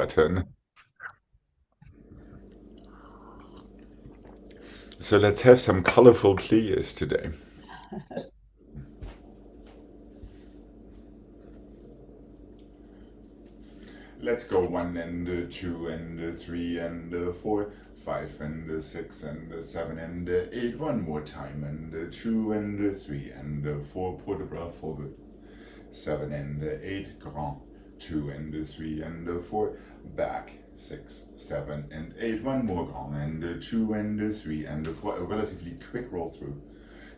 button. So let's have some colorful pliés today. Let's go 1 and 2 and 3 and 4, 5 and 6 and 7 and 8. One more time. And 2 and 3 and 4. Port de bras forward. 7 and 8. Grand. 2 and 3 and 4. Back. 6, 7 and 8. One more grand. And 2 and 3 and 4. A relatively quick roll through.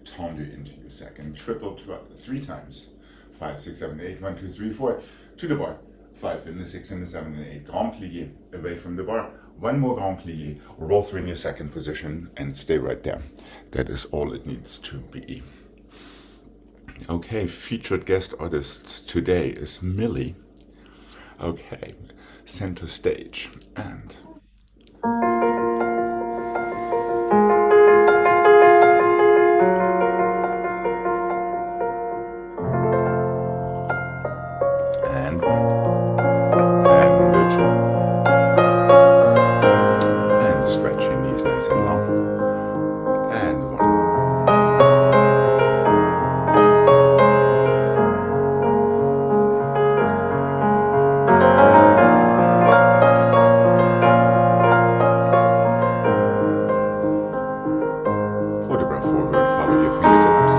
Tendu into your second. Triple 3 times. 5, 6, 7, 8. 1, 2, 3, 4. To the bar. 5 and 6 and 7 and 8. Grand plié away from the bar. One more grand plié. Roll through in your second position and stay right there. That is all it needs to be. Okay, featured guest artist today is Millie. Okay, center stage and... and 1 and 2 and stretch your knees nice and long and 1 photograph forward, follow your fingertips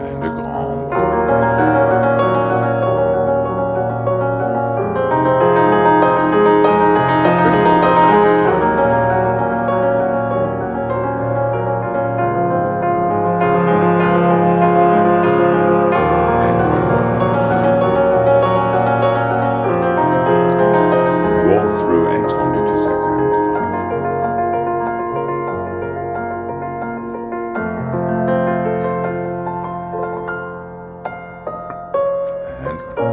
and a grand 1. Up and over like 5 and one more grand plié. Roll through and tendu to second 5 and 1.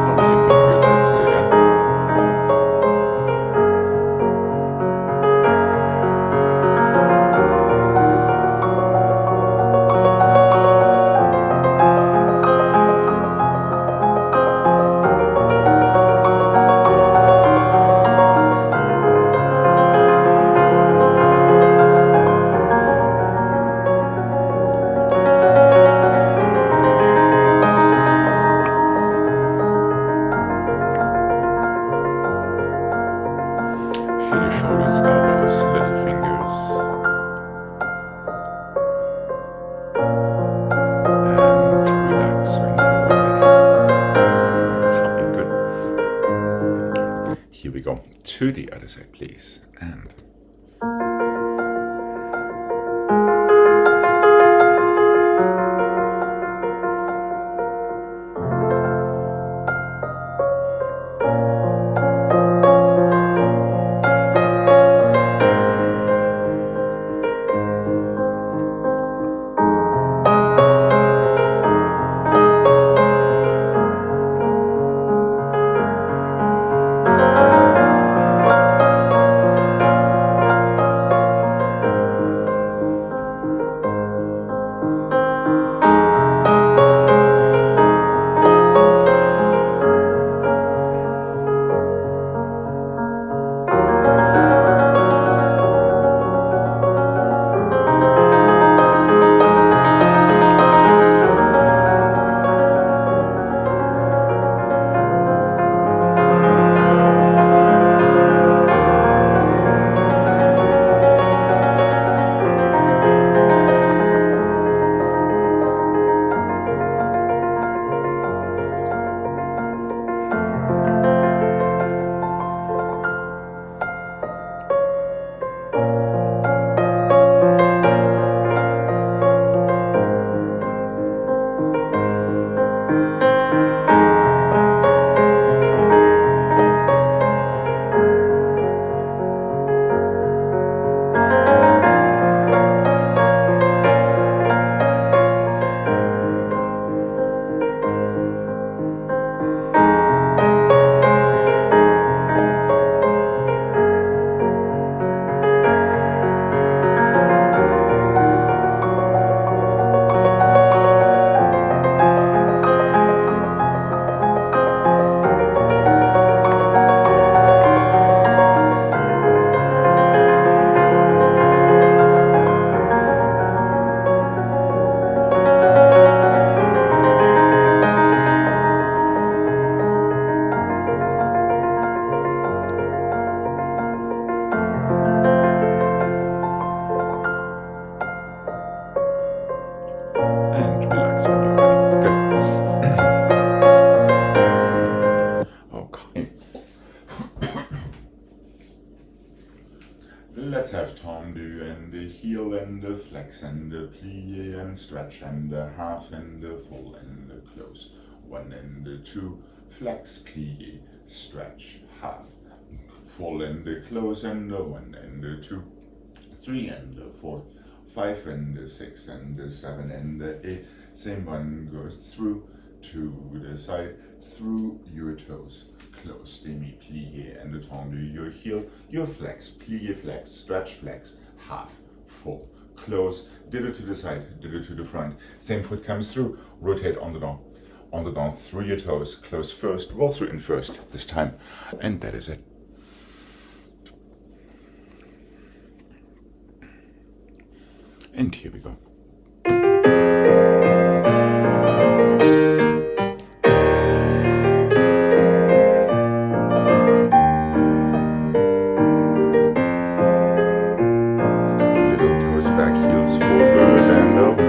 Follow your fingertips again. Feel your shoulders, elbows, little fingers. And relax when you're ready. Okay, good. Here we go. To the other side, please. And Let's have tendu and heel and flex and plie and stretch and half and full and close. 1 and 2, flex, plie, stretch, half, full and close and 1 and 2, 3 and 4, 5 and 6 and 7 and 8. Same one goes through to the side, through your toes. Close, demi, plie and tendu, your heel, your flex, plie, flex, stretch, flex, half, full, close, ditto to the side, ditto to the front. Same foot comes through, rotate on the down, through your toes, close first, roll through in first this time, and that is it. And here we go. Back, heels forward and over.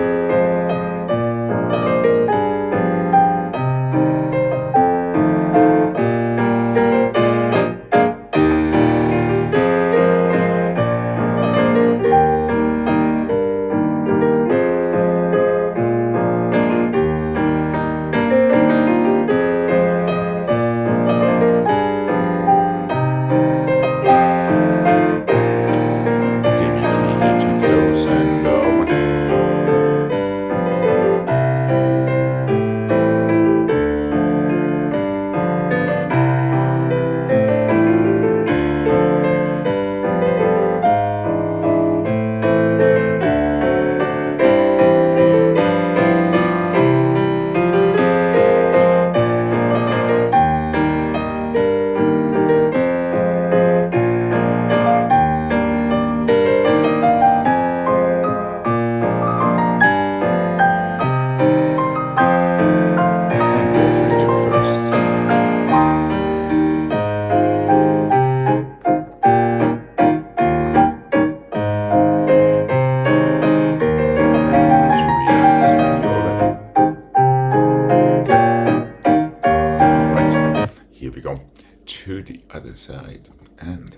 To the other side and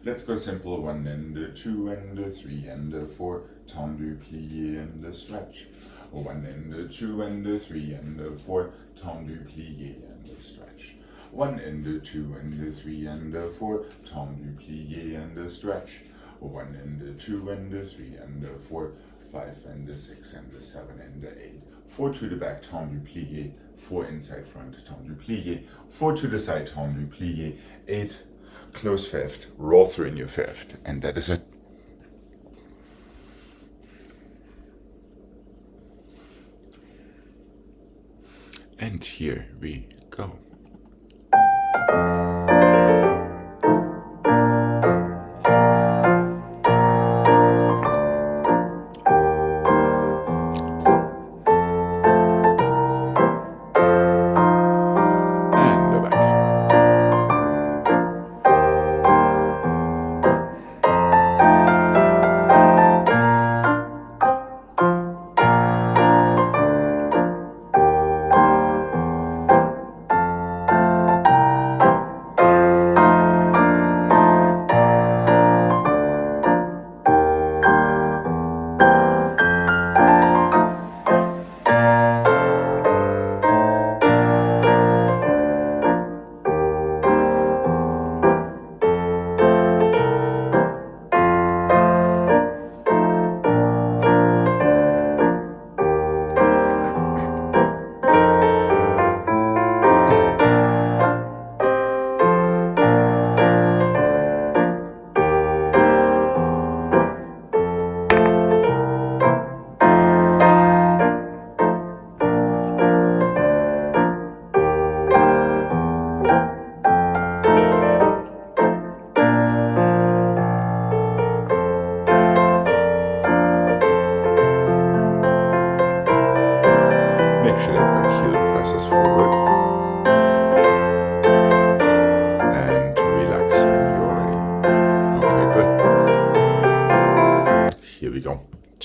let's go simple. 1 and 2 and 3 and 4, tendu, plie and stretch. 1 and 2 and 3 and 4, tendu, plie and stretch. 1 and 2 and 3 and 4, tendu, plie and stretch. 1 and 2 and 3 and 4, 5 and 6 and 7 and 8. 4 to the back, tendu, plie. 4 inside front, tendu, plie. 4 to the side, tendu, plie. 8, close fifth, roll through in your fifth, and that is it. And here we go.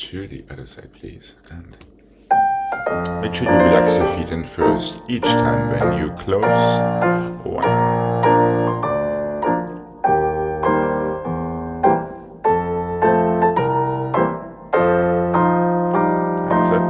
to the other side, please. And make sure you relax your feet in first. Each time when you close, one. That's it.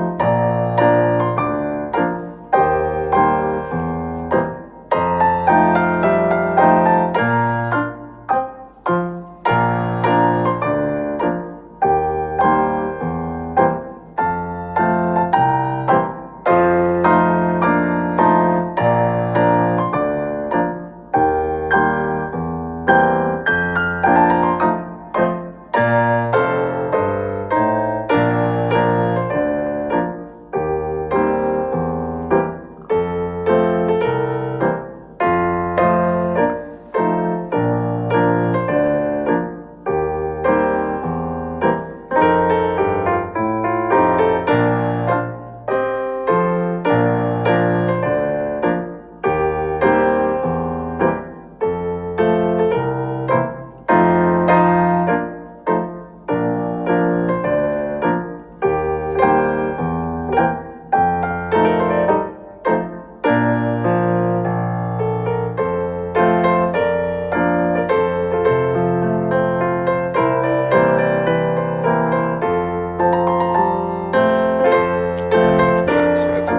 And relax. That's it.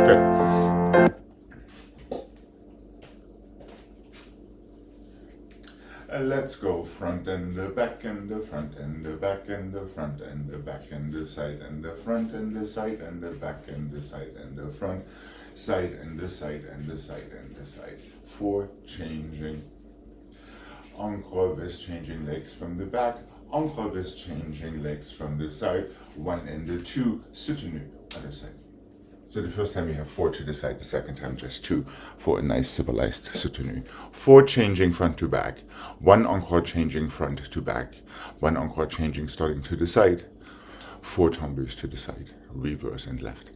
Good. Let's go front and the back and the front and the back and the front and the back and the side and the front and the side and the back and the side and the front, side and the side and the side and the side. 4 changing. Encore with changing legs from the back. Encore with changing legs from the side. 1 and the 2 soutenu, other side. So the first time you have 4 to the side, the second time just 2 for a nice civilized soutenu. 4 changing front to back, 1 encore changing front to back, 1 encore changing starting to the side, 4 tombos to the side, reverse and left.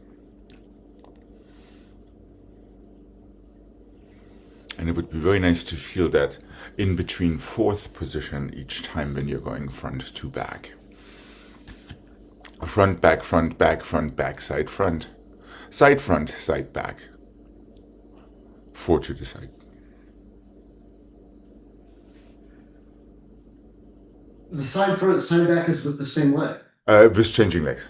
And it would be very nice to feel that in between 4th position each time when you're going front to back. Front, back, front, back, front, back, side, front. Side, front, side, back. 4 to the side. The side front, side back is with the same leg. With changing legs.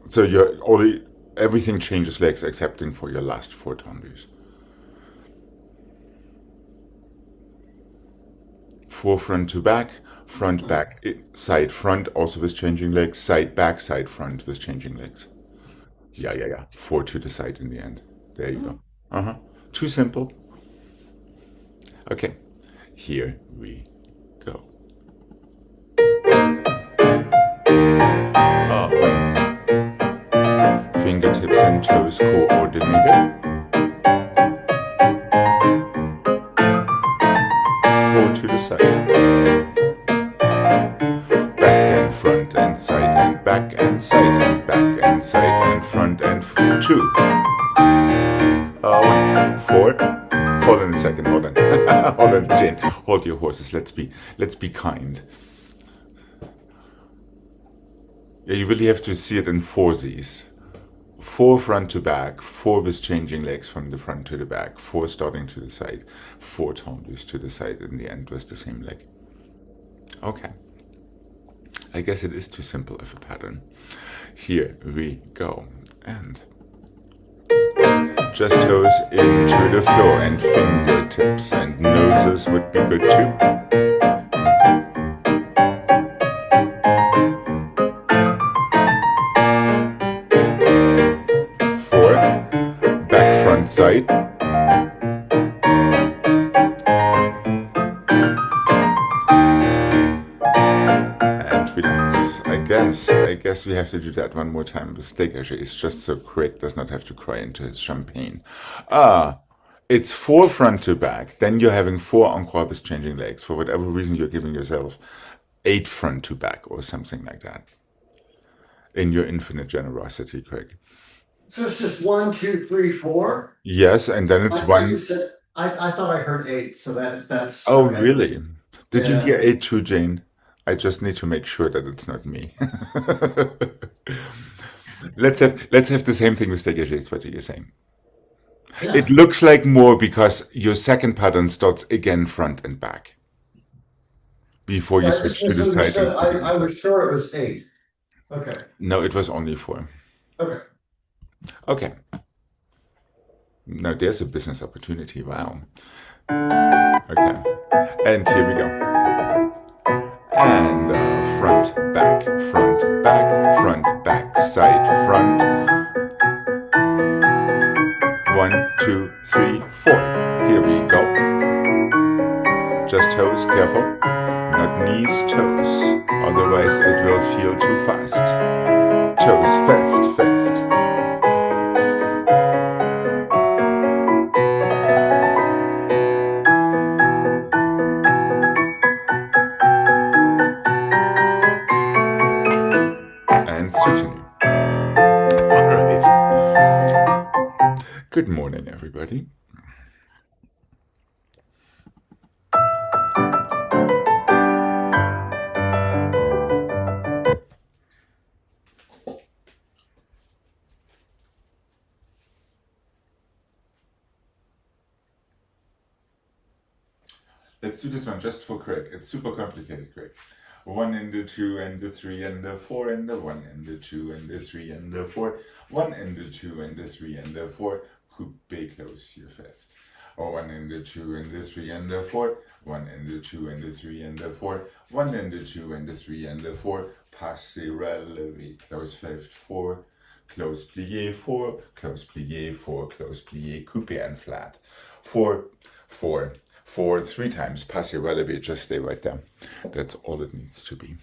So you're only everything changes legs excepting for your last 4 tendus. 4 front to back, front, back, side, front, also with changing legs, side, back, side, front with changing legs. Yeah. 4 to the side in the end. There you go. Too simple. Okay, here we go. Fingertips and toes coordinated. 4 to the side. Back and front and side and back and side and back and side and front and 2. 4. Hold on a second. Hold on. Hold on, Jane. Hold your horses. Let's be kind. Yeah, you really have to see it in 4s. 4 front to back, 4 with changing legs from the front to the back, 4 starting to the side, 4 tendus to the side in the end with the same leg. Okay. I guess it is too simple of a pattern. Here we go. And just toes into the floor and fingertips and noses would be good too. Side. And relax. I guess we have to do that one more time. The dégagé is just so Craig does not have to cry into his champagne. It's 4 front to back. Then you're having 4 encore with changing legs. For whatever reason, you're giving yourself 8 front to back or something like that. In your infinite generosity, Craig. So it's just 1, 2, 3, 4. Yes, and then it's I thought 1. you said I thought I heard 8. So that's Oh, okay. really? Did you hear 8 too, Jane? I just need to make sure that it's not me. Let's have the same thing with dégagés, what you're saying. It Yeah. looks like more because your second pattern starts again front and back before you Yeah, I just switch to the side misunderstood. and put it I inside. was sure it was 8. Okay. No, it was only 4. Okay. Okay. Now there's a business opportunity. Wow. Okay. And here we go. And front, back, front, back, front, back, side, front. 1, 2, 3, 4. Here we go. Just toes, careful. Not knees, toes. Otherwise it will feel too fast. Toes, fifth, fifth. And soutenu. Alright. Good morning, everybody. Let's do this one just for Gregg. It's super complicated, Gregg. 1 and the 2 and the 3 and the 4 and the 1 and the 2 and the 3 and the 4. 1 and the 2 and the 3 and the 4. Coupe close your fifth. 1 and the 2 and the 3 and the 4. 1 and the 2 and the 3 and the 4. 1 and the 2 and the 3 and the 4. Passé relevé. Close fifth. 4. Close plié. 4. Close plié. 4. Close plié. Coupe and flat. 4. 4. 4 3 times. Passé relevé. Just stay right there. That's all it needs to be.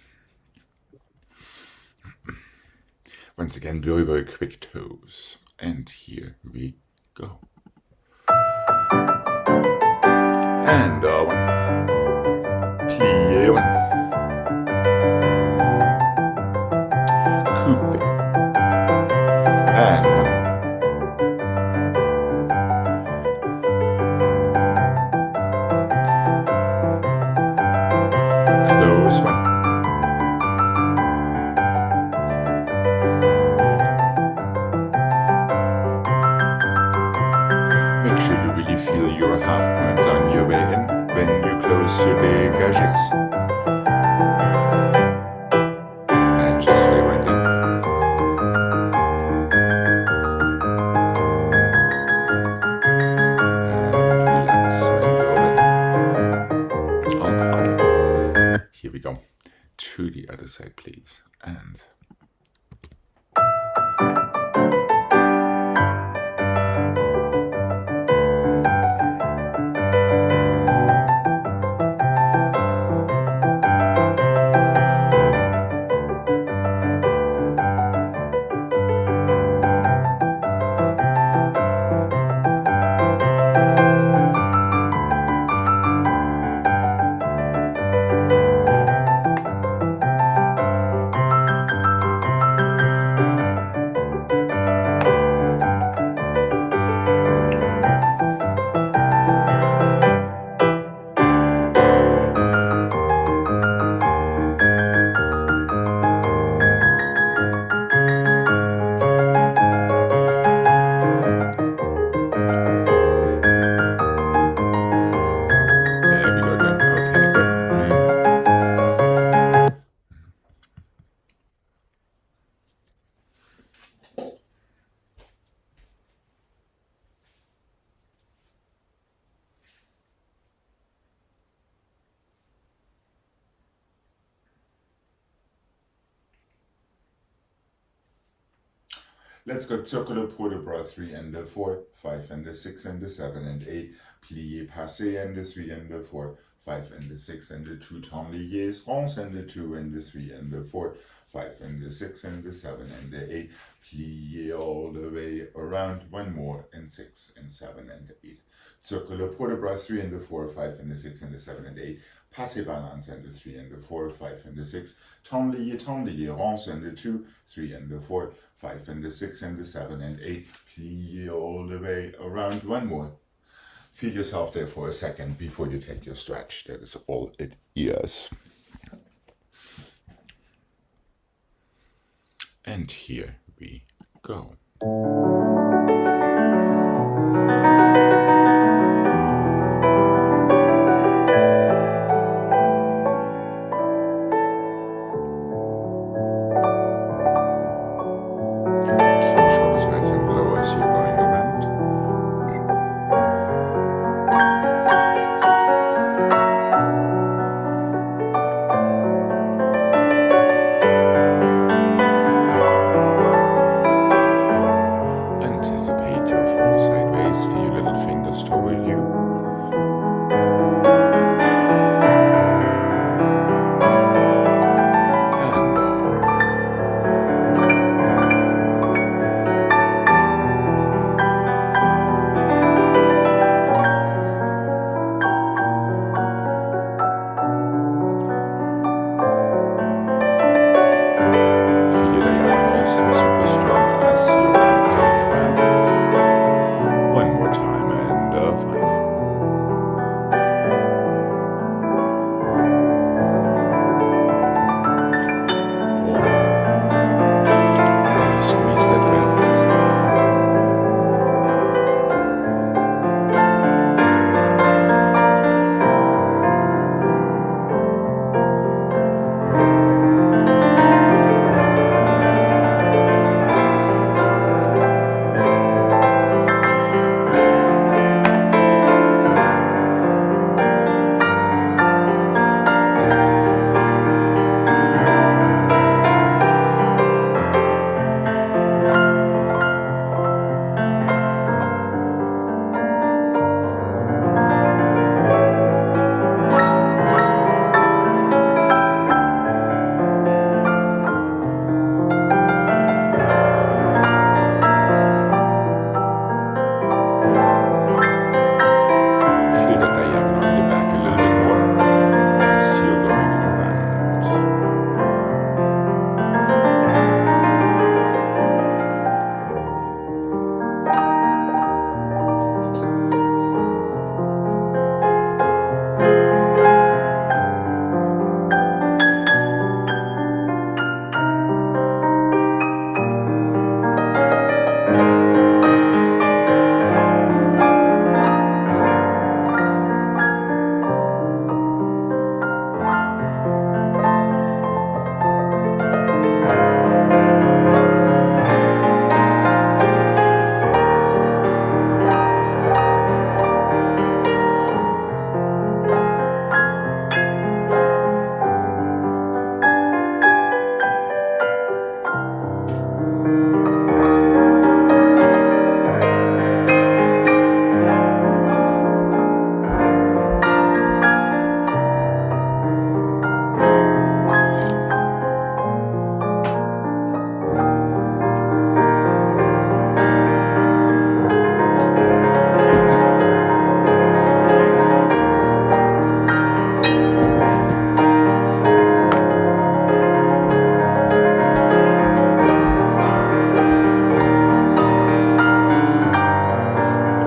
Once again, very, very quick toes. And here we go. And 1. Plié 1. Coupe. And 1. Close 1. Make sure you really feel your half points on your way in when you close your dégagés. And just stay right there. And relax when you're ready. Okay. Here we go. To the other side, please. And there we go then. Okay, good. Let's go circular port de bras 3 and the 4, 5 and the 6 and the 7 and 8, plié passé and the 3 and the 4, 5 and the 6 and the 2 temps liés, ronds and the 2 and the 3 and the 4, 5 and the 6 and the 7 and the 8, plié all the way around, one more and 6 and 7 and 8. Circular port de bras 3 and the 4, 5 and the 6 and the 7 and 8, passé balance and the 3 and the 4, 5 and the 6, temps lié, ronds and the 2, 3 and the 4, 5 and the 6 and the 7 and 8, plié all the way around, one more. Feel yourself there for a second before you take your stretch. That is all it is. And here we go. Keep your shoulders nice and low as you're going around. Anticipate your fall sideways, feel your little fingers toward you. And feel your diagonals super strong as you're going around. One more time and 5. 4. And squeeze that 5th. Feel the diagonal in the back a little bit more as you're going around.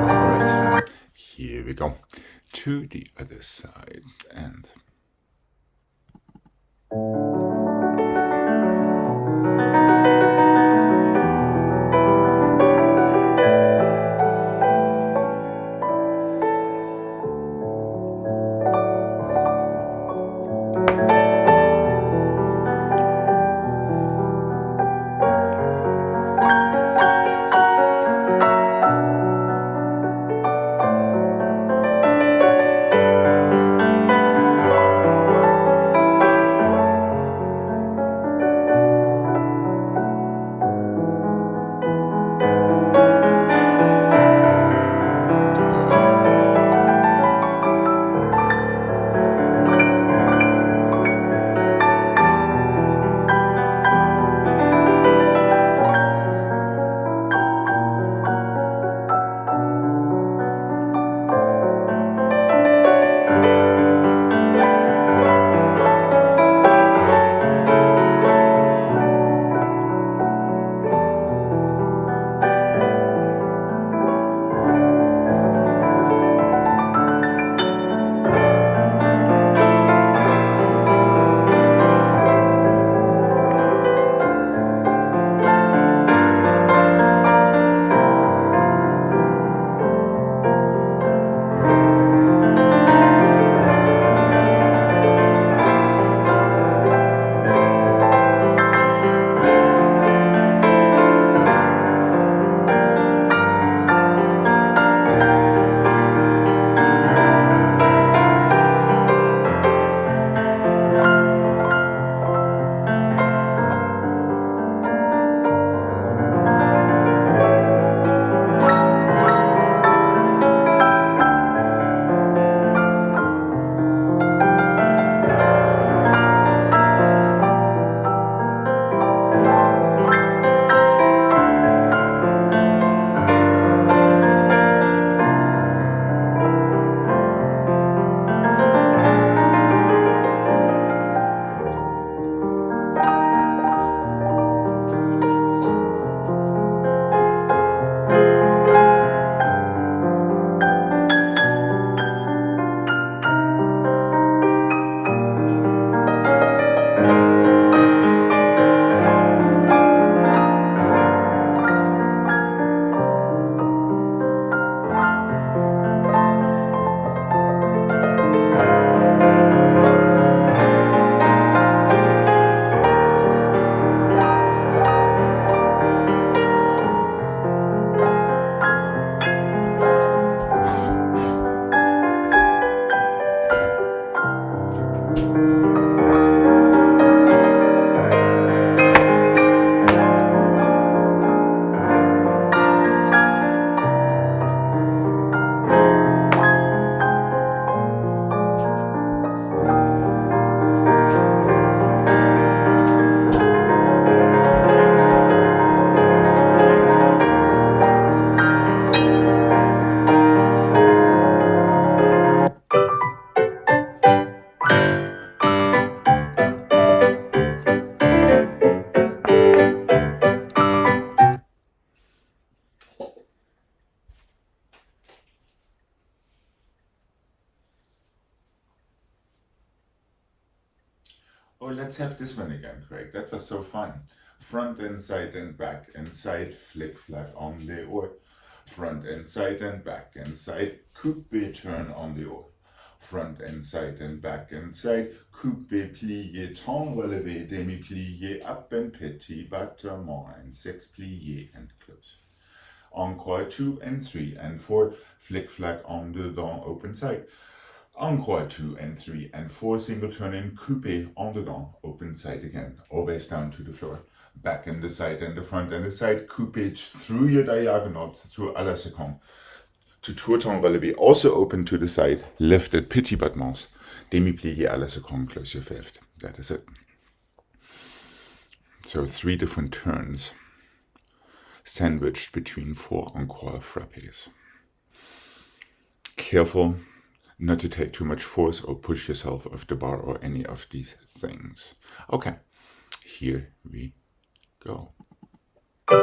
Alright, here we go. To the other side and Oh, let's have this one again, Craig. That was so fun. Front and side and back and side, flick flack on the oar. Front and side and back and side, coupe turn on the oar. Front and side and back and side, coupe plié, temps relevé, demi plié, up and petit battement, and six plié and close. Encore 2 and 3 and 4, flick flack on the dent, open side. Encore 2 and 3 and 4, single turn in coupe on the dent, open side again, always down to the floor. Back and the side and the front and the side, coupe through your diagonal, through à la seconde. To tour temps relevé, also open to the side, lifted petit battements, demi plié à la seconde, close your fifth. That is it. So 3 different turns, sandwiched between 4 encore frappes. Careful not to take too much force or push yourself off the bar or any of these things. Okay, here we go. And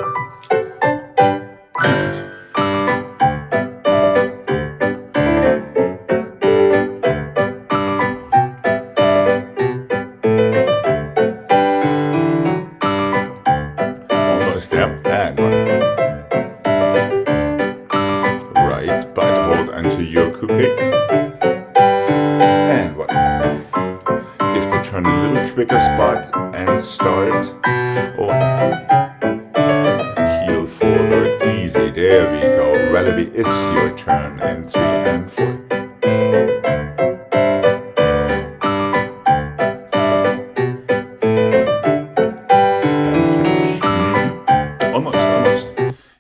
almost there, and one. Right, but hold onto your coupe. And one. Give the turn a little quicker spot and start. Or heel forward, easy, there we go. Relevé is your turn in 3 and 4. Almost.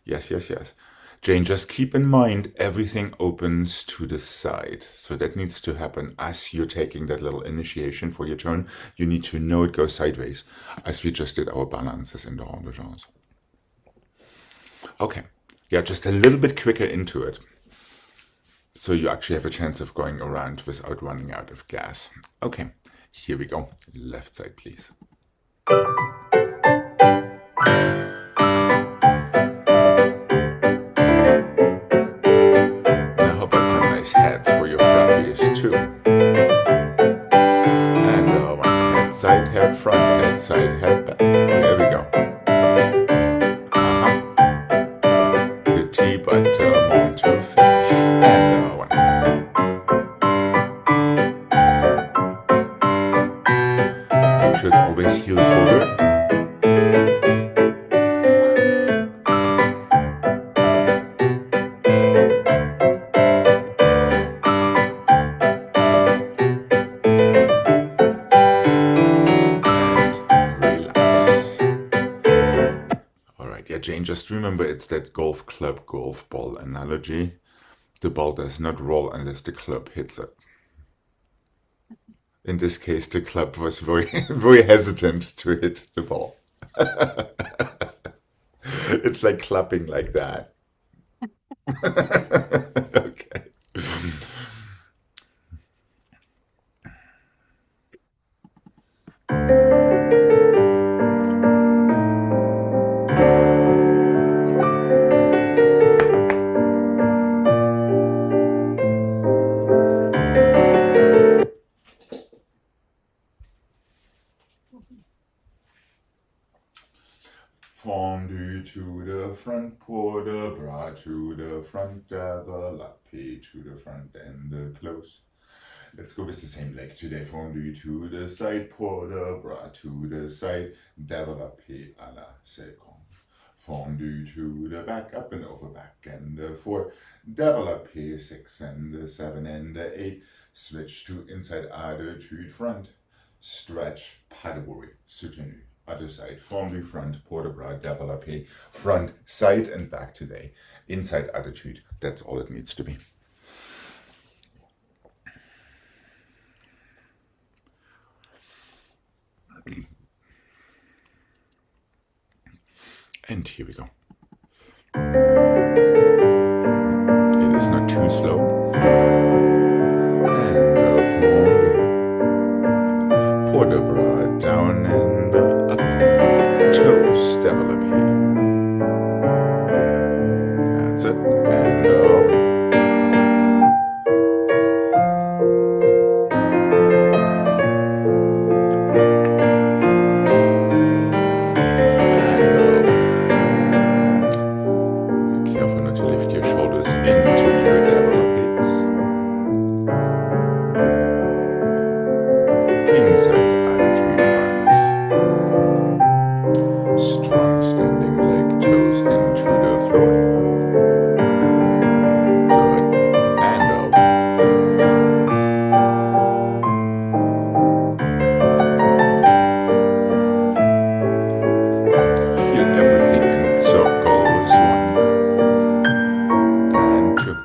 Yes. Jane, just keep in mind everything opens to the side. So that needs to happen as you're taking that little initiation for your turn. You need to know it goes sideways, as we just did our balances in the rond de chance. Okay, yeah, just a little bit quicker into it. So you actually have a chance of going around without running out of gas. Okay, here we go. Left side, please. Heads for your frappes too. And head, side, head, front, head, side, head, back. There we go. Petit battement to finish. And one. Make sure it's always heel forward. Jane, just remember it's that golf club, golf ball analogy. The ball does not roll unless the club hits it. In this case, the club was very, very hesitant to hit the ball. It's like clapping like that. Okay. Fondue to the front, pour de bras to the front, développé to the front and close. Let's go with the same leg today. Fondue to the side, pour de bras to the side, développé à la seconde. Fondue to the back, up and over back and 4, développé 6 and 7 and 8, switch to inside attitude front, stretch, pas de worry, soutenu. Other side, fondue front, port de bras, développé, front, side and back today. Inside attitude, that's all it needs to be. And here we go. It is not too slow. And fondue. Port de bras, down and up. Toes, développé. That's it. And Inside attitude front. Strong standing leg, toes into the floor. Good. And up. Feel everything in circles. 1 and 2.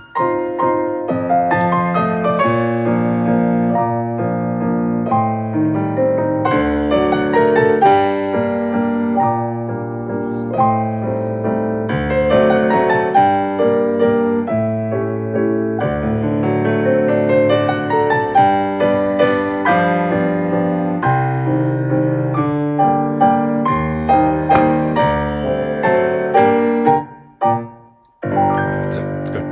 That's it. Good.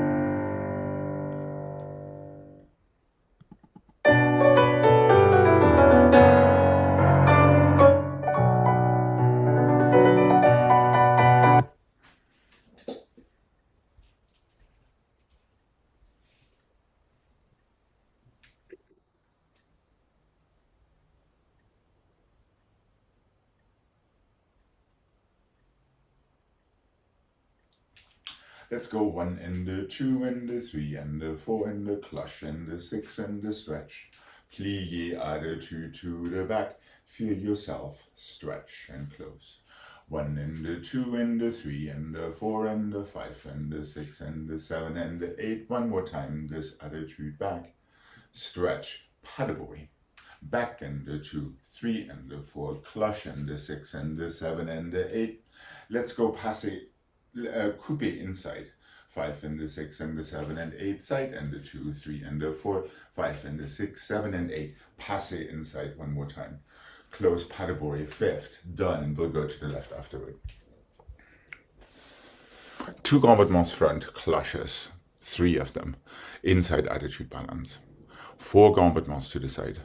Let's go 1 and 2 and 3 and 4 and clutch and 6 and stretch. Plie attitude to the back. Feel yourself stretch and close. 1 and 2 and 3 and 4 and 5 and 6 and 7 and 8. One more time. This attitude back. Stretch. Paddleboy. Back and 2, 3 and 4. Clutch and 6 and 7 and 8. Let's go passe. Coupe inside. 5 and 6 and 7 and 8 side and 2, 3 and 4, 5 and 6, 7 and 8. Passe inside one more time. Close paddleboy 5th. Done. We'll go to the left afterward. 2 gambetements front clutches. 3 of them. Inside attitude balance. 4 gambetements to the side.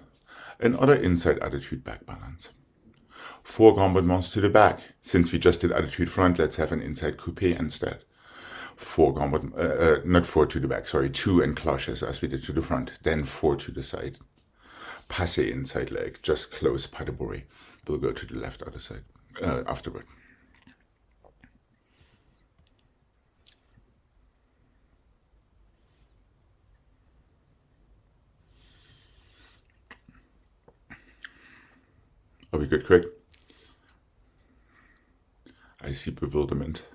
Another inside attitude back balance. 4 gambetements to the back. Since we just did attitude front, let's have an inside coupe instead. 4 gambetements, not 4 to the back, sorry, 2 and cloches as we did to the front, then 4 to the side. Passe inside leg, just close paddleboy. We'll go to the left other side afterward. Are we good, Gregg? I see bewilderment.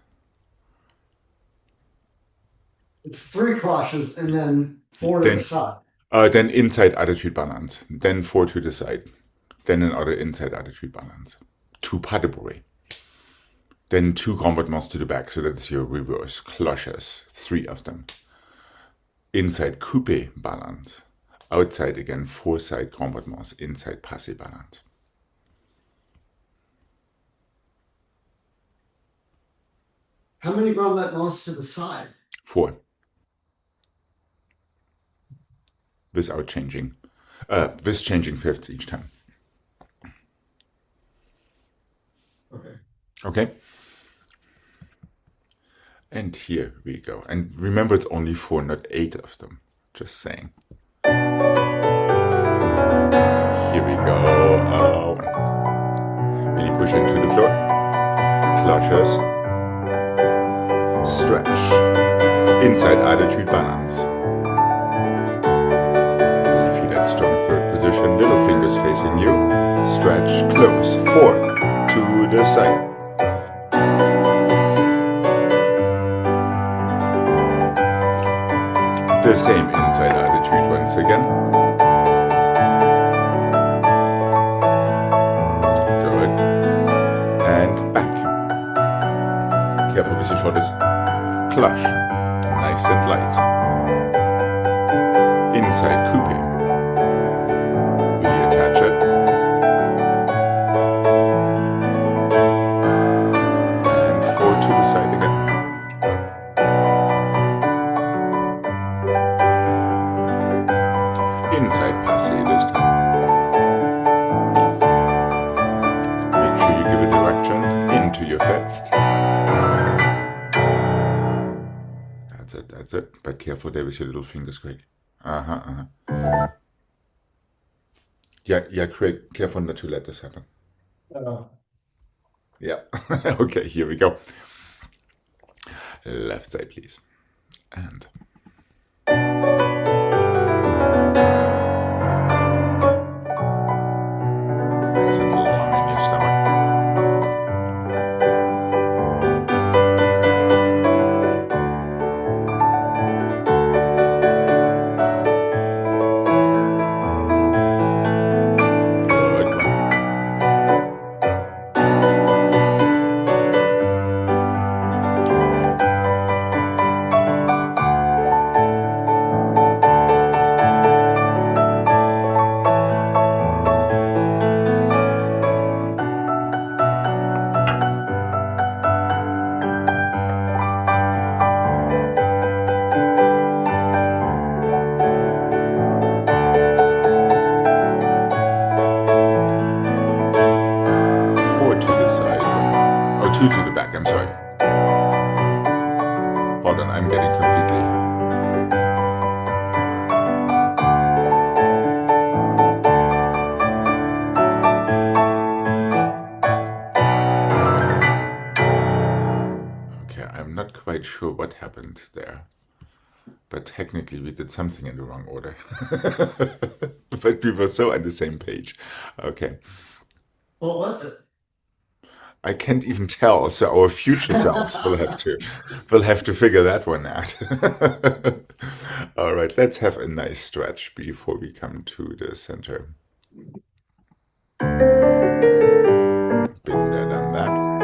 It's 3 cloches and then 4 to the side. Then inside attitude balance. Then 4 to the side. Then another inside attitude balance. 2 paddleboy. Then 2 gambetements to the back, so that's your reverse. Cloches, 3 of them. Inside coupe balance. Outside again, 4 side gambetements. Inside passe balance. How many gambetements to the side? 4. Without changing. With changing 5ths each time. Okay. Okay? And here we go. And remember, it's only 4, not 8 of them. Just saying. Here we go. Really push into the floor. Clutches. Stretch. Inside attitude balance. Really feel that strong 3rd position. Little fingers facing you. Stretch. Close. 4 to the side. The same inside attitude once again. Good. And back. Careful with your shoulders. Clutch. Nice and light. Inside coupe. Really attach it. And 4 to the side again. Inside passe this time. Make sure you give a direction into your 5th. That's it. But careful there with your little fingers, Gregg. Yeah, Craig, careful not to let this happen. Uh, Yeah. Okay, here we go. Left side, please. And nice and long in your stomach. Good one. 4 to the side. Oh, 2 to the back, I'm sorry. Hold on, I'm getting completely. Okay, I'm not quite sure what happened there. But technically, we did something in the wrong order. But we were so on the same page. Okay. what was it? I can't even tell, so our future selves will have to figure that one out. All right, let's have a nice stretch before we come to the center. Been there, done that.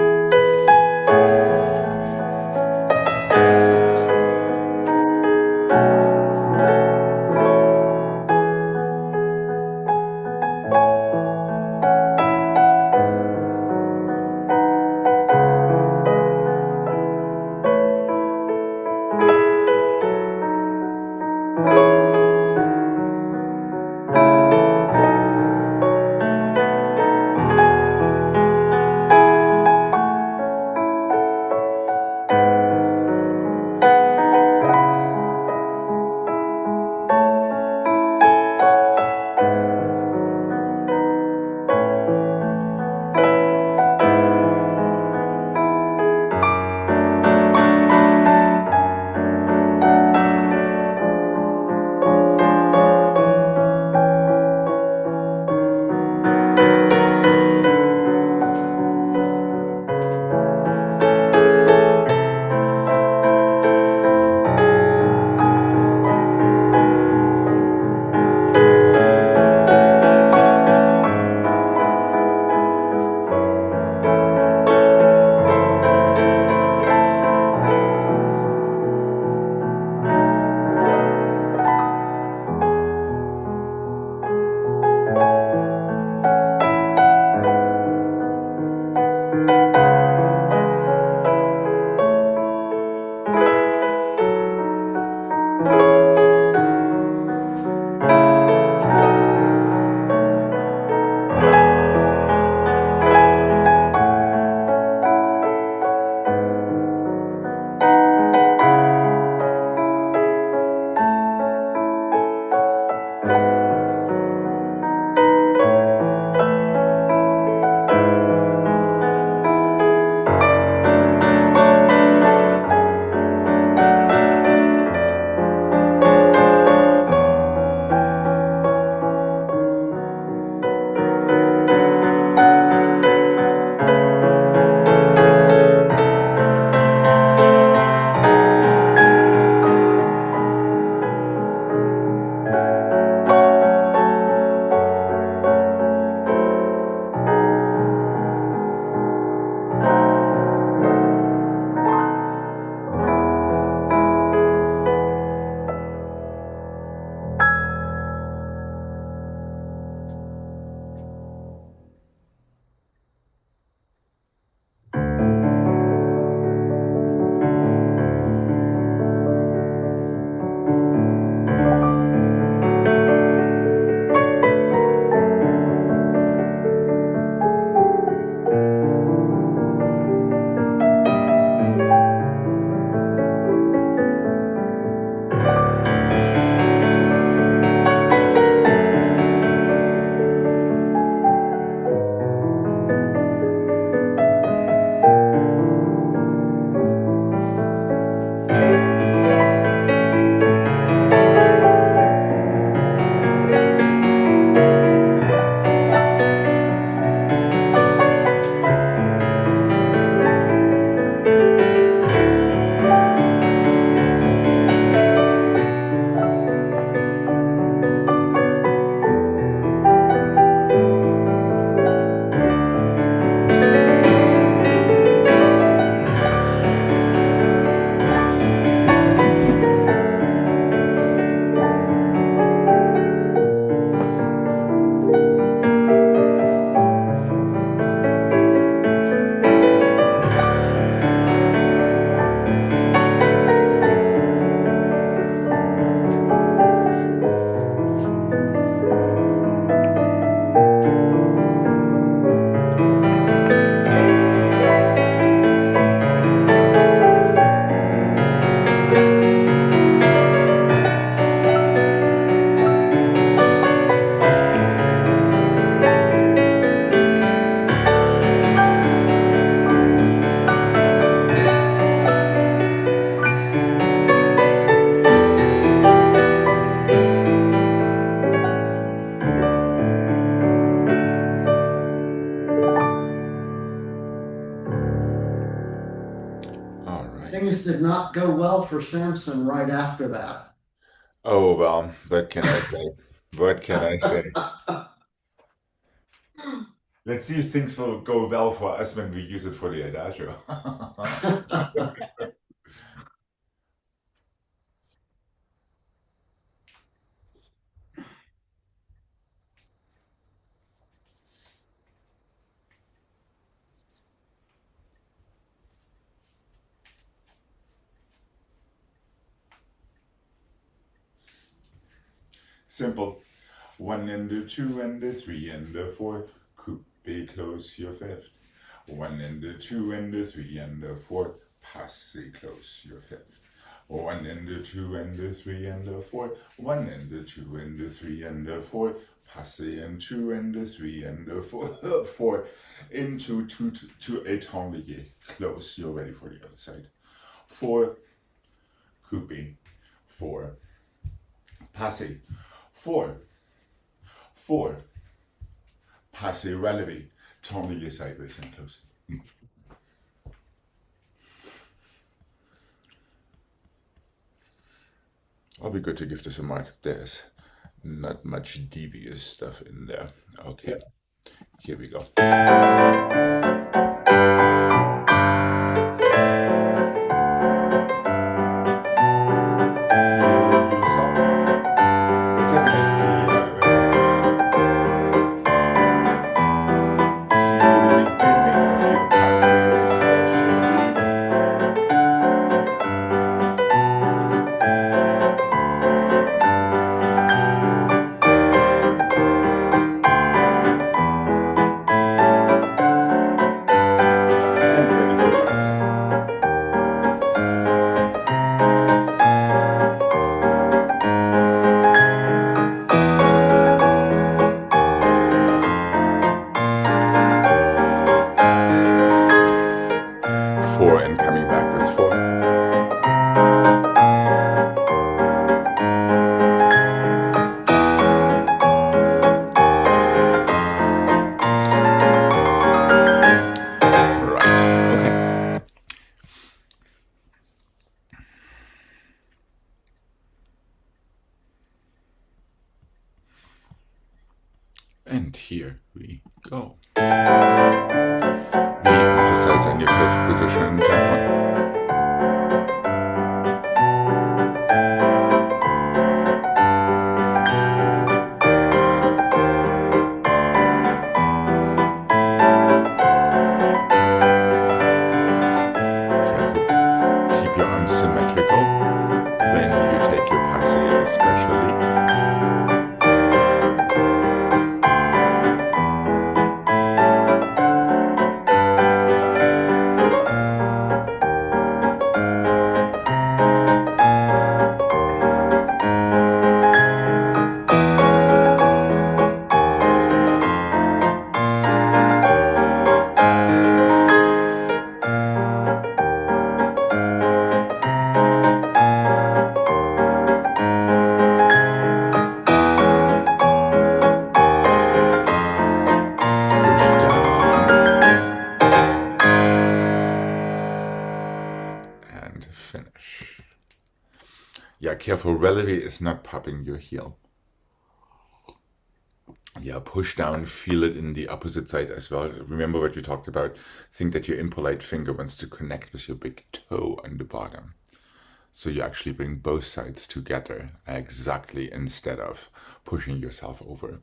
not go well for Samson right after that. Oh, well, what can I say? What can I say? Let's see if things will go well for us when we use it for the adagio. Simple. One and a two and a three and a four. Coupe close your fifth. One and a two and a three and a four. Passe close your fifth. One and a two and a three and a four. One and a two and a three and a four. Passe and two and a three and a four. Four into two to a tanglier. Close. You're ready for the other side. Four. Coupe. Four. Passe. Four. Four. Passe relevé. Tanglier sideways and close. I'll be good to give this a mark. There's not much devious stuff in there. Okay, here we go. Feel yourself. Let's have a nice play out of it. Feel the beginning of your passe especially. And ready for the other side. Four and coming back with four. Right. Okay. And here we go. Re-emphasize on your fifth position, second one. Careful. Keep your arms symmetrical when you take your passe especially. Push down and finish. Yeah, careful. Releve is not popping your heel. Yeah, push down, feel it in the opposite side as well. Remember what we talked about. Think that your impolite finger wants to connect with your big toe on the bottom. So you actually bring both sides together exactly instead of pushing yourself over.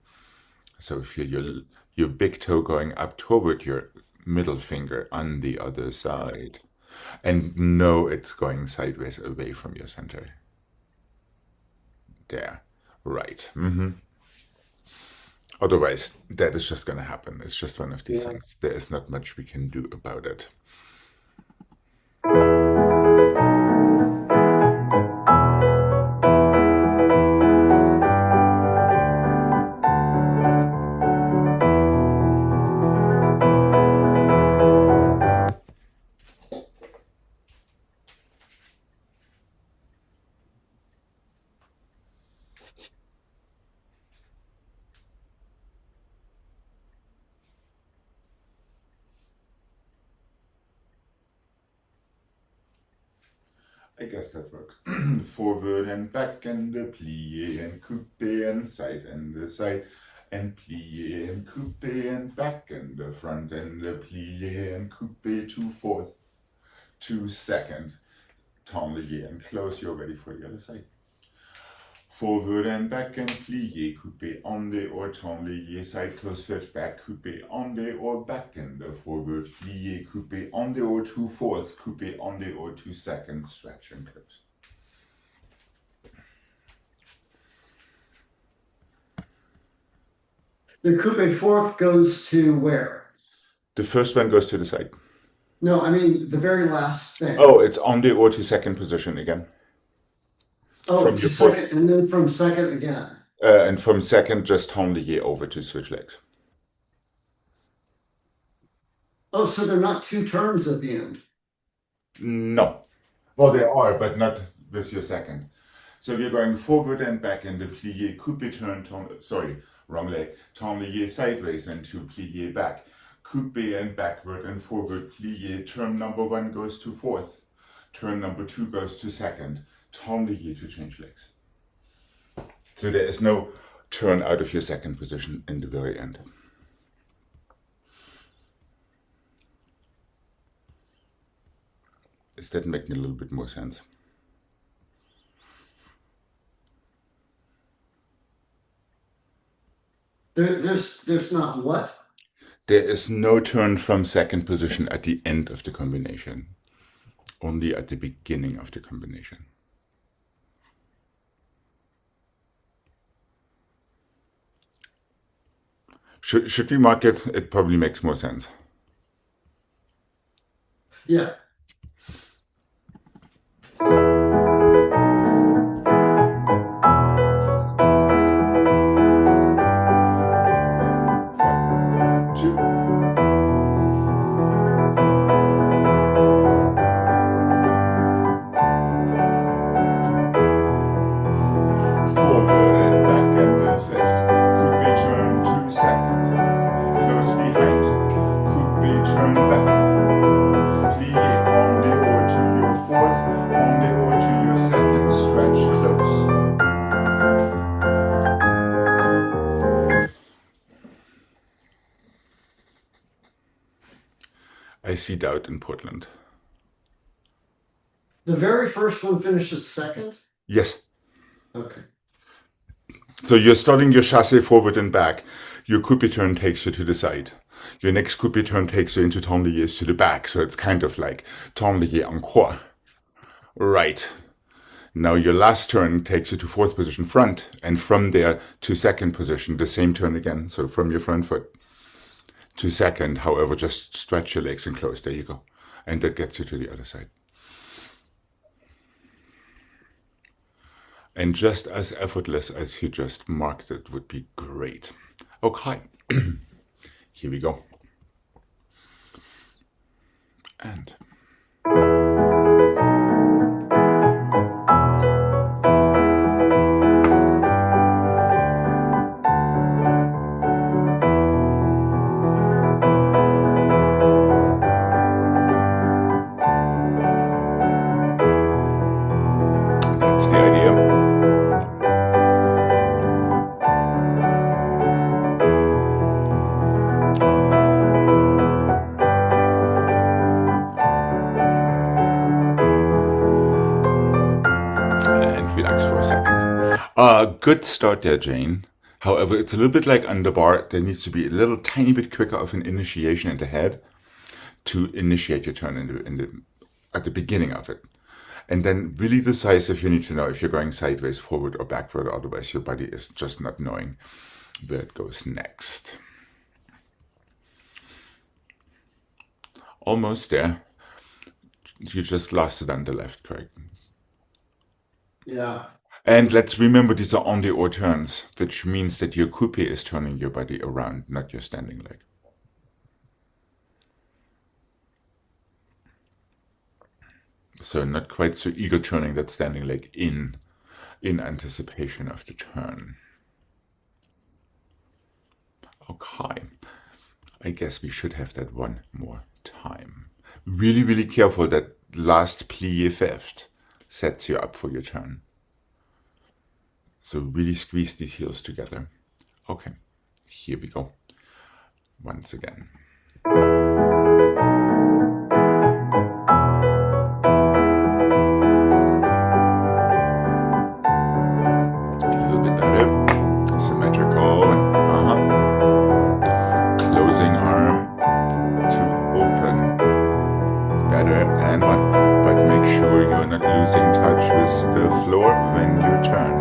So feel your big toe going up toward your middle finger on the other side. And know it's going sideways away from your center. There. Right. Otherwise, that is just going to happen. It's just one of these things. There is not much we can do about it. I guess that works. Forward and back and the plie and coupe and side and plie and coupe and back and the front and the plie and coupe to fourth to second. Tendu and close. You're ready for the other side. Forward and back and plie, coupe onde or tendu, side close fifth back, coupe onde or back and forward, plie, coupe onde or to fourth, coupe onde or to second, stretch and close. The coupe fourth goes to where? The first one goes to the side. No, I mean the very last thing. Oh, it's onde or to second position again. Oh, from to your foot. second, and then from second again. And from second, just tendu over to switch legs. Oh, so they're not two turns at the end. No. Well, they are, but not with your second. So we're going forward and back in the plie, coupe turn, sorry, wrong leg, tendu sideways and to plie back. Coupe and backward and forward, plie, turn number one goes to fourth. Turn number two goes to second. Tendu to change legs. So there is no turn out of your second position in the very end. Is that making a little bit more sense? There's not what? There is no turn from second position at the end of the combination, only at the beginning of the combination. Should we mark it? It probably makes more sense. Yeah. I see doubt in Portland. The very first one finishes second? Yes. Okay. So you're starting your chassé forward and back. Your coupe turn takes you to the side. Your next coupe turn takes you into tendu to the back. So it's kind of like tendu en croix. Right. Now your last turn takes you to fourth position front. And from there to second position, the same turn again. So from your front foot to second, however, just stretch your legs and close. There you go. And that gets you to the other side. And just as effortless as you just marked it would be great. Okay, here we go. And that's the idea. Relax for a second. Good start there, Jane. However, it's a little bit like under bar. There needs to be a little tiny bit quicker of an initiation in the head to initiate your turn at the beginning of it. And then really decisive, you need to know if you're going sideways, forward, or backward. Otherwise, your body is just not knowing where it goes next. Almost there. You just lost it on the left, Craig. Yeah. And let's remember these are on the or turns, which means that your coupe is turning your body around, not your standing leg. So not quite so eager turning that standing leg in anticipation of the turn. Okay, I guess we should have that one more time. Really, really careful that last plie fifth. sets you up for your turn. So really squeeze these heels together. Okay, here we go. Once again. A little bit better. Symmetrical. Closing arm to open. Better. And one. But make sure you're not losing touch with the floor when you turn.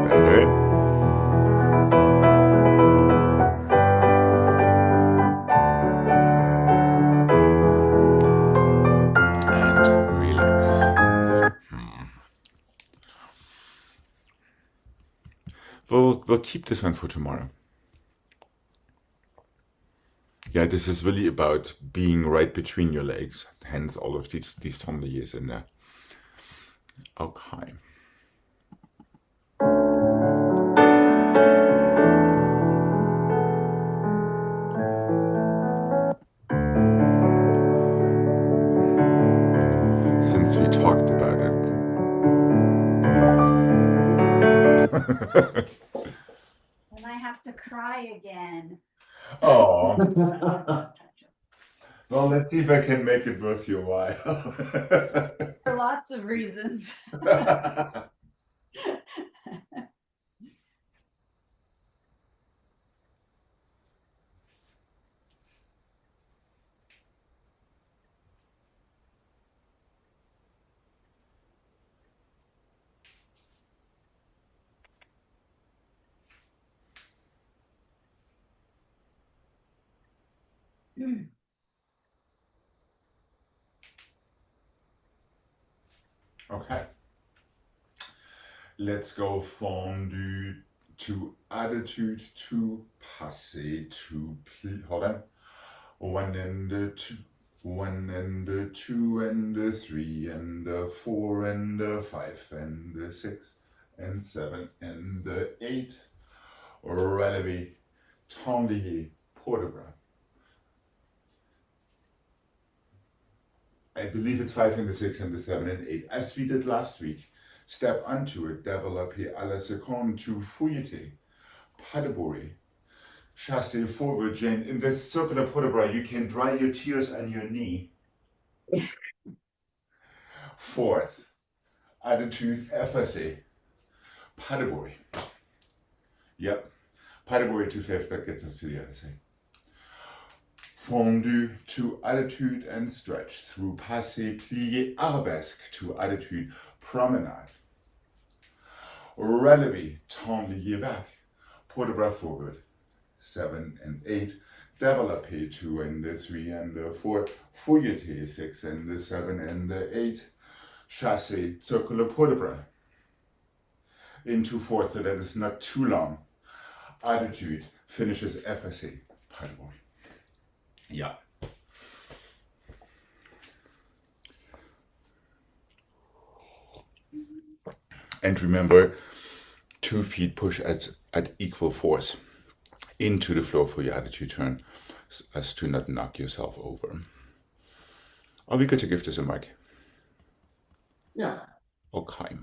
Better. We'll keep this one for tomorrow. Yeah, this is really about being right between your legs, hence all of these tendons in there. Okay. Since we talked about it. And I have to cry again. Oh. Well, let's see if I can make it worth your while. For lots of reasons. Okay. Let's go fondu to attitude to passé to hold on. 1 and 2, 1 and 2 and 3 and 4 and 5 and 6 and 7 and 8. Relevé, tendu, port de bras. I believe it's 5 and 6 and 7 and 8. As we did last week, step onto it, développer à la seconde to fouilleter, pas de bruit. Chassez forward, Jane. In this circular port de bras, you can dry your tears on your knee. Fourth, attitude effacé, pas de bruit. Yep, pas de bruit to fifth, that gets us to the other side. Fondu to attitude and stretch through passé, plié, arabesque to attitude, promenade. Relevé, tendre back, port de bras forward. 7 and 8, développer 2 and 3 and 4, fouilleter 6 and 7 and 8, chasser, circular port de bras. Into 4 so that it's not too long. Attitude finishes effacé, pas de bruit. Yeah. And remember, 2 feet push at equal force into the floor for your attitude turn, as to not knock yourself over. Are we good to give this a mark? Yeah. Okay.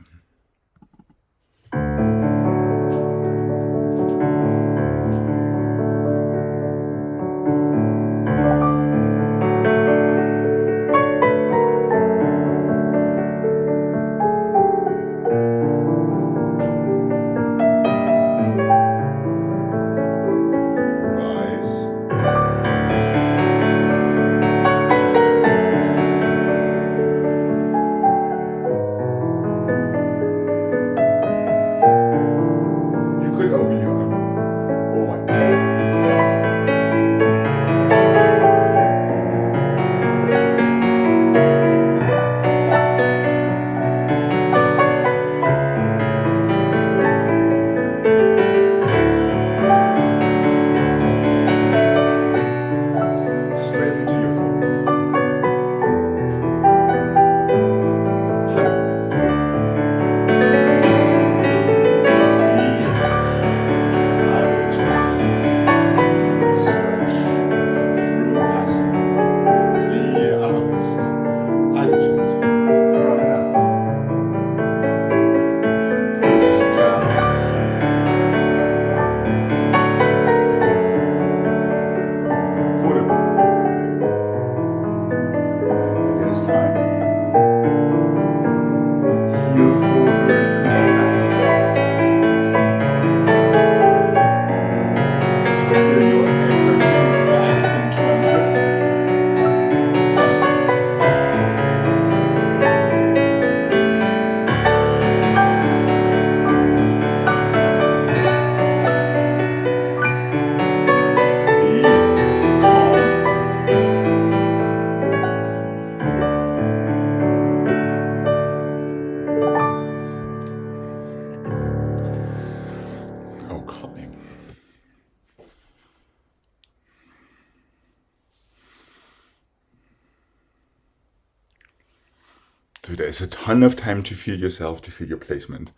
So there's a ton of time to feel yourself, to feel your placement,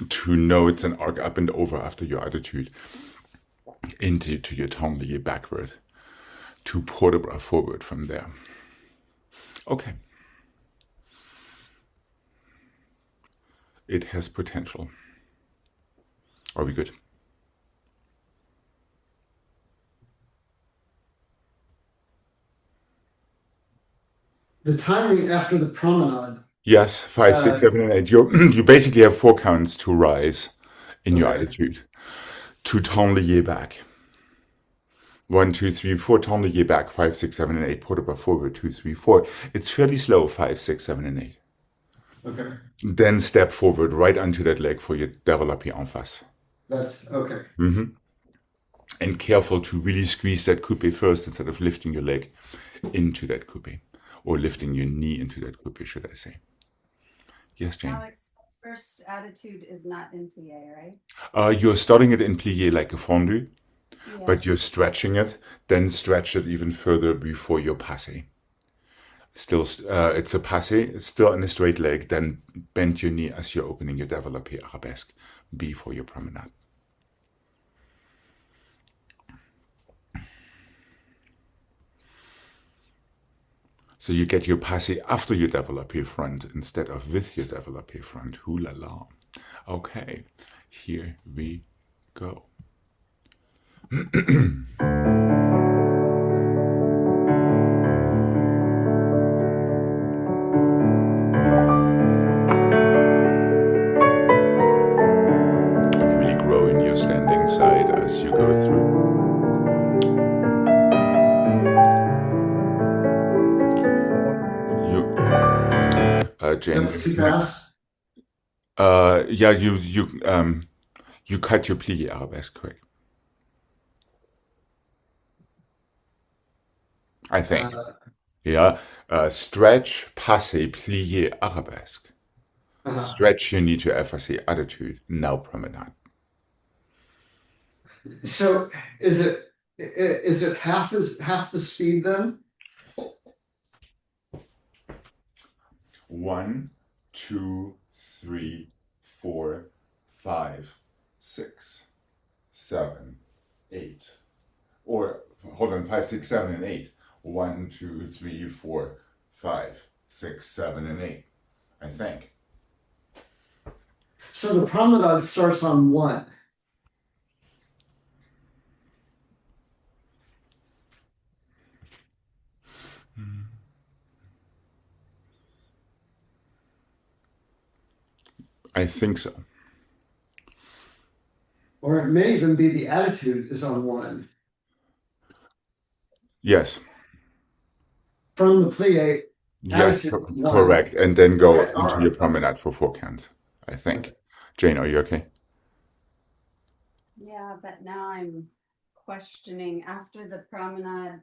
to know it's an arc up and over after your attitude, into to your temps lié backward, to port de bras forward from there. Okay. It has potential. Are we good? The timing after the promenade. Yes, 5, 6, 7, and 8. You basically have 4 counts to rise in your attitude. To temps lié back. 1, 2, 3, 4, temps lié back. 5, 6, 7, and 8. Port de bras forward. 2, 3, 4. It's fairly slow. 5, 6, 7, and 8. Okay. Then step forward right onto that leg for your développé en face. That's okay. And careful to really squeeze that coupé first instead of lifting your leg into that coupé. Or lifting your knee into that coupé, should I say. Yes, Jane? Alex, first attitude is not in plie, right? You're starting it in plié like a fondue, Yeah. but you're stretching it, then stretch it even further before your passé. Still, it's a passé, still in a straight leg, then bend your knee as you're opening your développé arabesque before your promenade. So you get your passé after your développé front instead of with your développé front. Ooh la la. Okay, here we go. Really grow in your standing side as you go through. Jane, That's too fast. Yeah, you cut your plié arabesque quick. I think. Yeah. Stretch, passé, plié, arabesque. Stretch your knee to effacé attitude. Now promenade. So is it half the speed then? 1, 2, 3, 4, 5, 6, 7, 8. Or hold on, 5, 6, 7, and 8. 1, 2, 3, 4, 5, 6, 7, and 8. I think. So the promenade starts on 1. I think so. Or it may even be the attitude is on 1. Yes. From the plie. Yes, correct. And then go into your promenade for 4 counts, I think. Okay. Jane, are you okay? Yeah, but now I'm questioning after the promenade,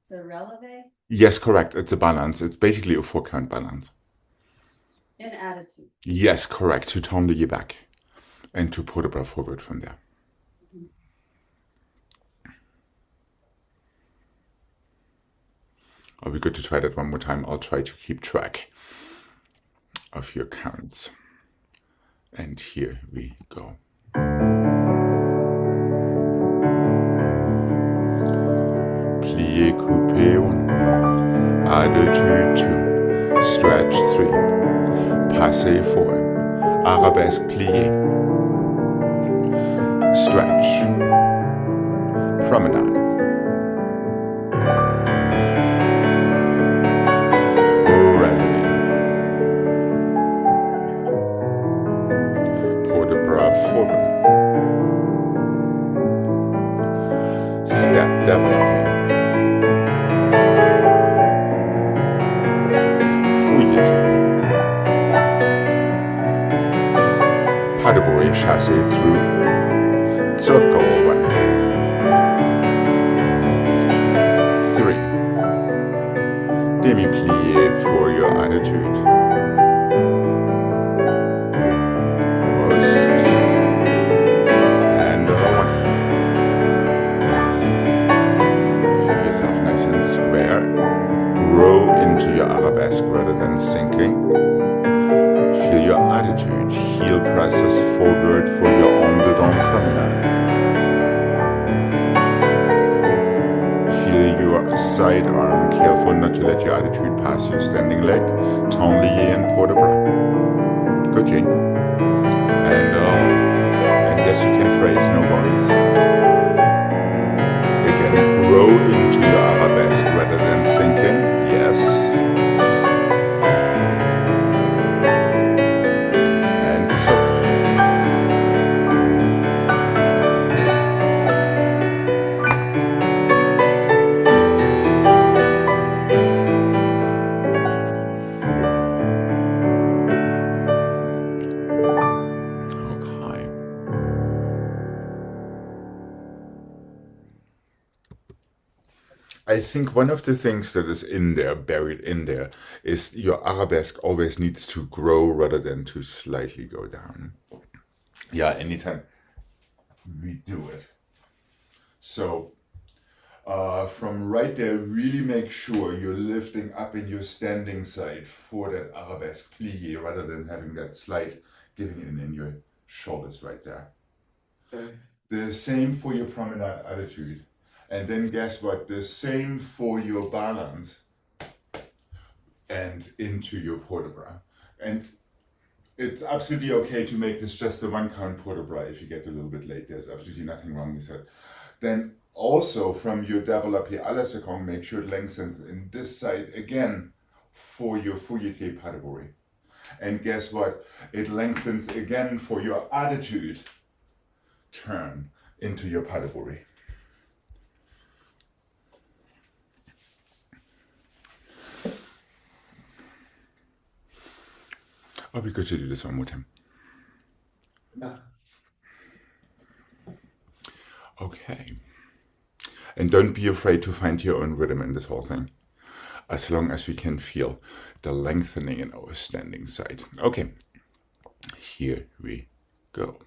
it's a releve? Yes, correct. It's a balance. It's basically a 4 count balance. In attitude. Yes, correct. To temps lié back and to port de bras forward from there. Are we good to try that one more time? I'll try to keep track of your counts. And here we go. Plié, coupé 1. Attitude 2. Stretch 3. Passé 4. Arabesque plié. Stretch. Promenade. Releve. Port de bras forward. Step développé. Fouillette. Pas de bruit, chassé through. Circle 1. 3. Demi-plié for your attitude. Post. And 1. Feel yourself nice and square. Grow into your arabesque rather than than sinking. Feel your attitude. Heel presses forward for your on the down promenade. Feel your side arm. Careful not to let your attitude pass your standing leg. Temps lié and port de bras. Good, Jane. And yes, you can phrase, no worries. Again, grow into your arabesque rather than sinking. Yes. And so. Okay. I think one of the things that is in there, buried in there, is your arabesque always needs to grow rather than to slightly go down. Yeah, anytime we do it. So, from right there, really make sure you're lifting up in your standing side for that arabesque plie rather than having that slight giving in your shoulders right there. Okay. The same for your promenade attitude. And then guess what? The same for your balance and into your port de bras. And it's absolutely okay to make this just a one count port de bras if you get a little bit late. There's absolutely nothing wrong with that. Then also from your développé à la seconde, make sure it lengthens in this side again for your fouilleté pas de bourrée. And guess what? It lengthens again for your attitude turn into your pas de bourrée. Oh, we could do this one more time. Yeah. Okay. And don't be afraid to find your own rhythm in this whole thing. As long as we can feel the lengthening in our standing side. Okay. Here we go.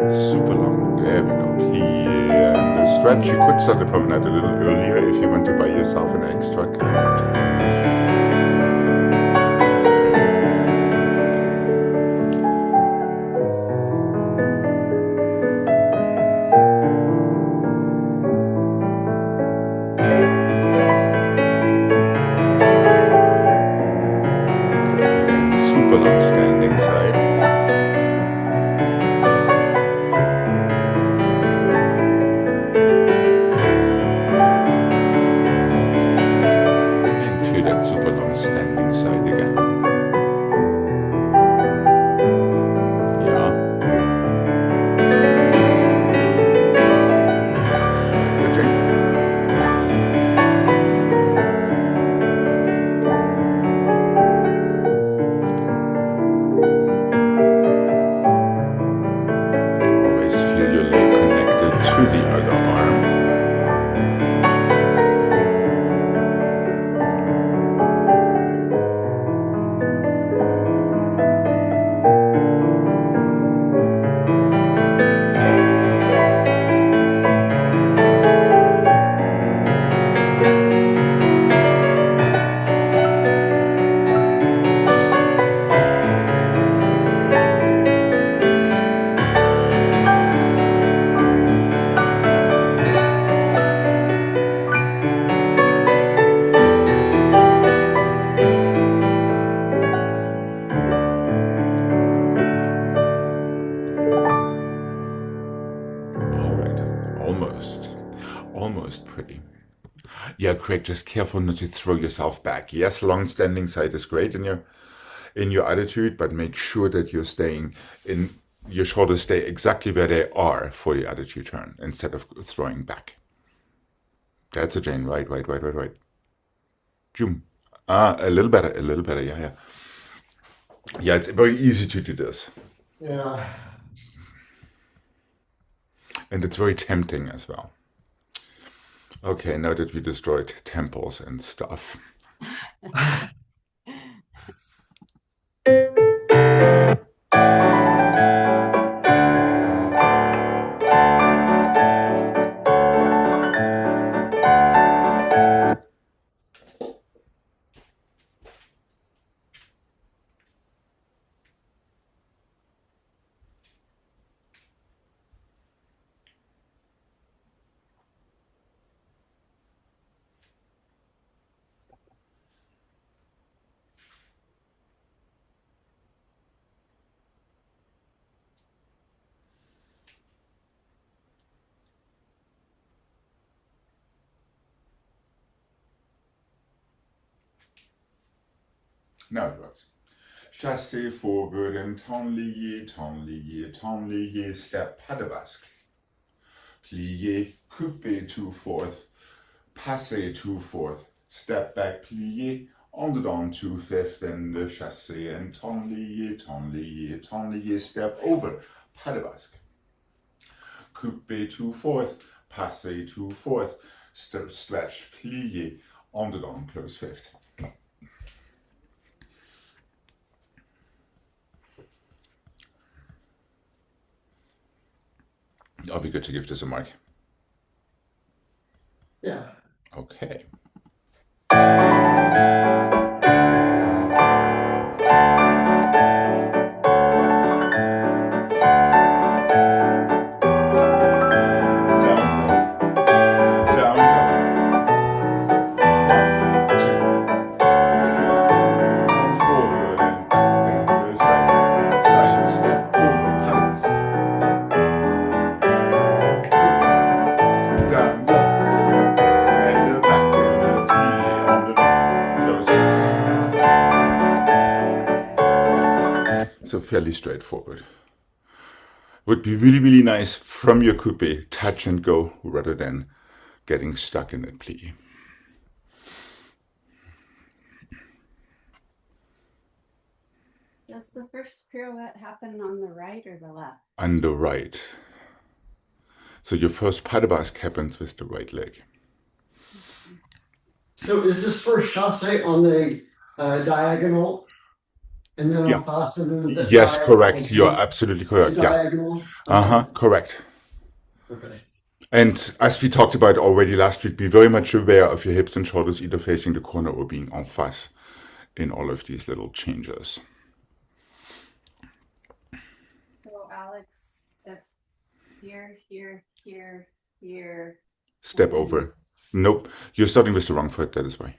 Super long. There we go. Plie and the stretch. You could start the promenade a little earlier if you want to buy yourself an extra count. Again, super long standing side. That super long standing side again. Yeah. That's a drink. Always feel your leg connected to the other arm. Almost pretty. Yeah, Craig, just careful not to throw yourself back. Yes, long standing side is great in your attitude, but make sure that you're staying in your shoulders stay exactly where they are for your attitude turn instead of throwing back. That's a Jane, right. Zoom. A little better, yeah. Yeah, it's very easy to do this. Yeah. And it's very tempting as well. Okay, now that we destroyed temples and stuff. Now it works. Chassé forward and tenlier, tenlier, tenlier, step pas de basque. Plié, coupé 2/4, passé 2/4, step back, plié, on the down 2/5, and the chassé and tenlier, tenlier, tenlier, step over, pas de basque. Coupé 2/4, passé 2/4, step stretch, plié, on the down, close 5th. I'll be good to give this a mark. Yeah. Okay. So fairly straightforward. Would be really, really nice from your coupé, touch and go, rather than getting stuck in that plie. Does the first pirouette happen on the right or the left? On the right. So your first pas de basque happens with the right leg. So is this first chassé on the diagonal? And then Yeah. on face and then the Yes, diagonal correct. You're jump absolutely correct. to Yeah. diagonal? Correct. Okay. And as we talked about already last week, be very much aware of your hips and shoulders either facing the corner or being en face in all of these little changes. So Alex, if here, here, here, here. Step over. Nope. You're starting with the wrong foot, that is why.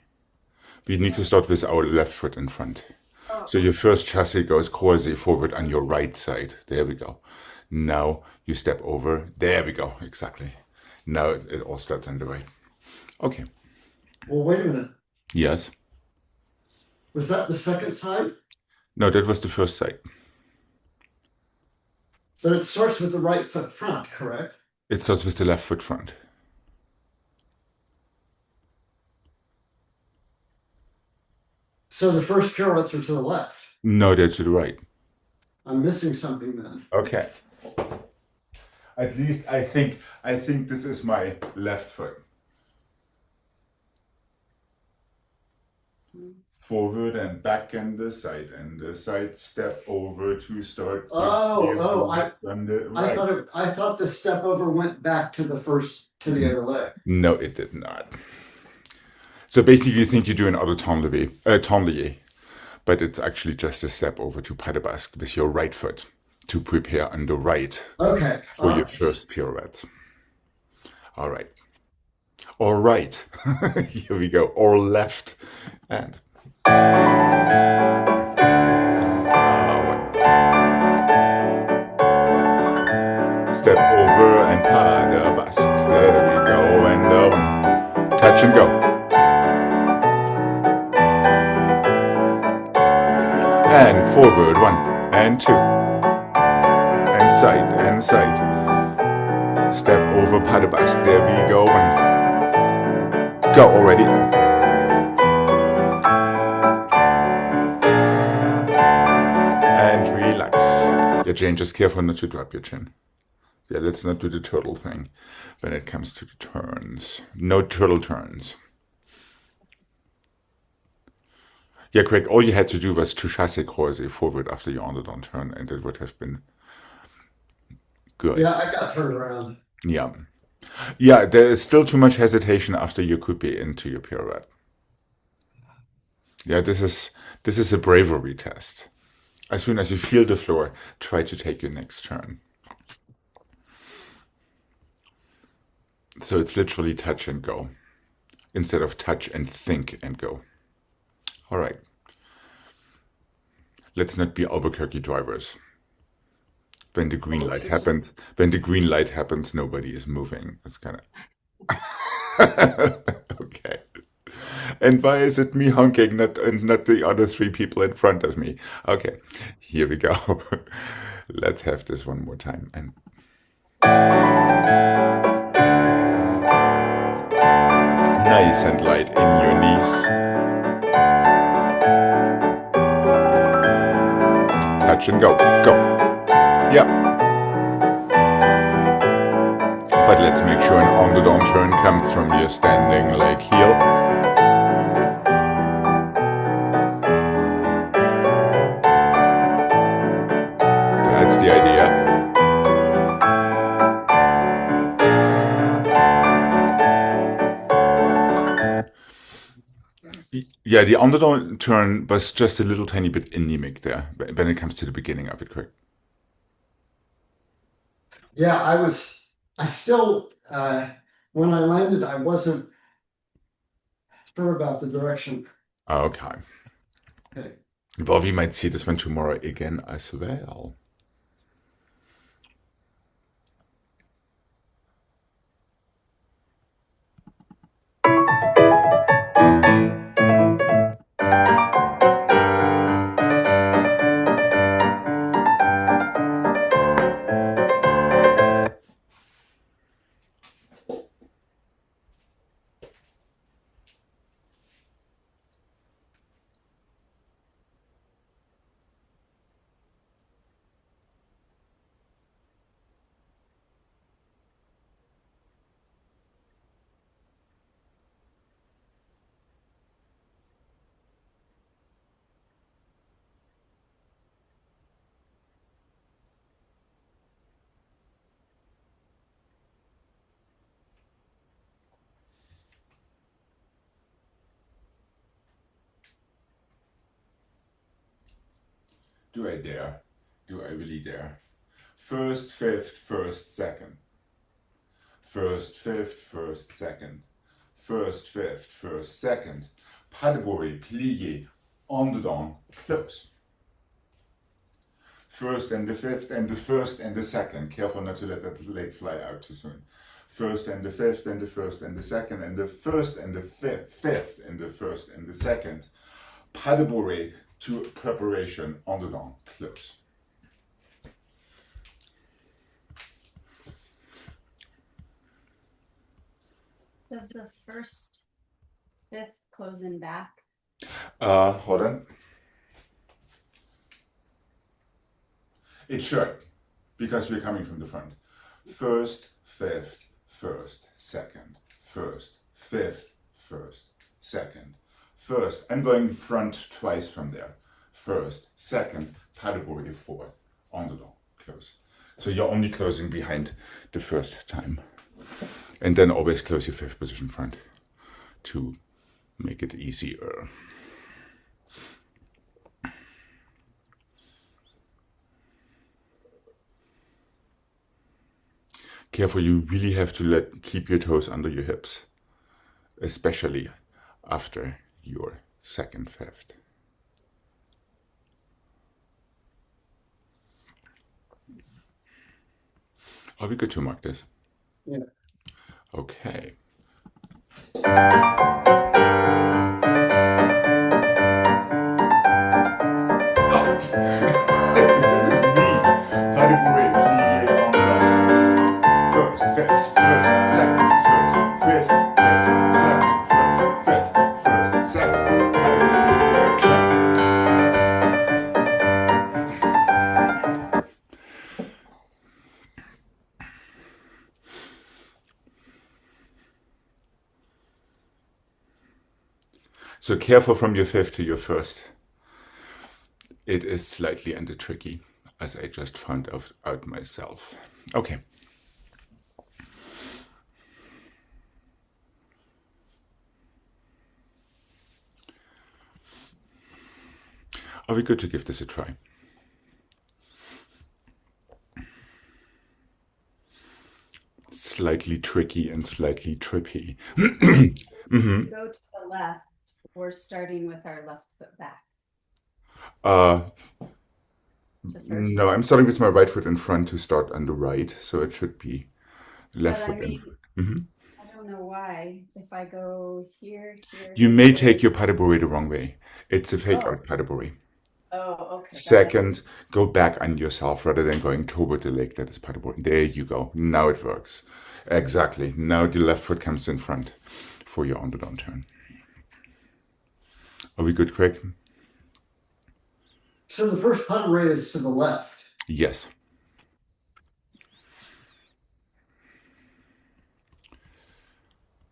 We need to start with our left foot in front. Oh, So your first chassé goes croisé forward on your right side. There we go. Now you step over. There we go. Exactly. Now it all starts on the right. Okay. Well, wait a minute. Yes. Was that the second side? No, that was the first side. But it starts with the right foot front, correct? It starts with the left foot front. So the first pirouettes are to the left. No, they're to the right. I'm missing something then. Okay. At least I think this is my left foot. Forward and back and the side step over to start. I On the right. I thought the step over went back to the other leg. No, it did not. So basically, you think you're doing other tenlier, but it's actually just a step over to pas de basque with your right foot to prepare on the right Okay. for your first pirouette. All right. All right. Here we go. Or left and. Step over and pas de basque. There we go. And touch and go. And forward, 1 and 2. And side. Step over pas de basque. There we go. And go already. And relax. Yeah, Jane, just careful not to drop your chin. Yeah, let's not do the turtle thing when it comes to the turns. No turtle turns. Yeah, Gregg, all you had to do was to chassé croisé forward after your on-the-down turn, and it would have been good. Yeah, I got turned around. Yeah. Yeah, there is still too much hesitation after you coupé into your pirouette. Yeah, this is a bravery test. As soon as you feel the floor, try to take your next turn. So it's literally touch and go, instead of touch and think and go. All right. Let's not be Albuquerque drivers. When the green light happens, nobody is moving. That's kind of okay. And why is it me honking, not the other three people in front of me? Okay, here we go. Let's have this one more time. And nice and light in your knees. Touch and go. Go. Yep. But let's make sure an on the down turn comes from your standing leg heel. That's the idea. Yeah, the underdown turn was just a little tiny bit anemic there when it comes to the beginning of it, correct? Yeah, I still, when I landed, I wasn't sure about the direction. Okay. Okay. Well, we might see this one tomorrow again as well. Do I dare? Do I really dare? First, fifth, first, second. First, fifth, first, second. First, fifth, first, second. Pas de bourrée, plié, en dedans, close. First and the fifth and the first and the second. Careful not to let that leg fly out too soon. First and the fifth and the first and the second and the first and the fifth and the first and the second. Pas de bourrée to preparation, en dedans, close. Does the first, fifth close in back? Hold on. It should, because we're coming from the front. First, fifth, first, second, first, fifth, first, second, first. I'm going front twice from there. First, second, pas de bourrée, fourth, en dedans, close. So you're only closing behind the first time. And then always close your fifth position front to make it easier. Careful, you really have to keep your toes under your hips, especially after your second fifth. Are we good to mark this? Yeah. Okay. This is me. Pas de bourrée, plié, en dedans. First, fifth, first, second, first, fifth, first, second, first, fifth, first, second. Pas de So careful from your fifth to your first. It is slightly and tricky, as I just found out myself. Okay. Are we good to give this a try? Slightly tricky and slightly trippy. Mm-hmm. Go to the left. We're starting with our left foot back. No, I'm starting with my right foot in front to start on the right, so it should be left foot in front. I don't know why. If I go here, You may here. take your pas de bourrée the wrong way. It's a fake Oh. out pas de bourrée. Oh, okay. Second, go back on yourself rather than going toward the leg. That is pas de bourrée. There you go. Now it works. Exactly. Now the left foot comes in front for your underdown turn. Are we good, Craig? So the first pas de bourrée is to the left. Yes.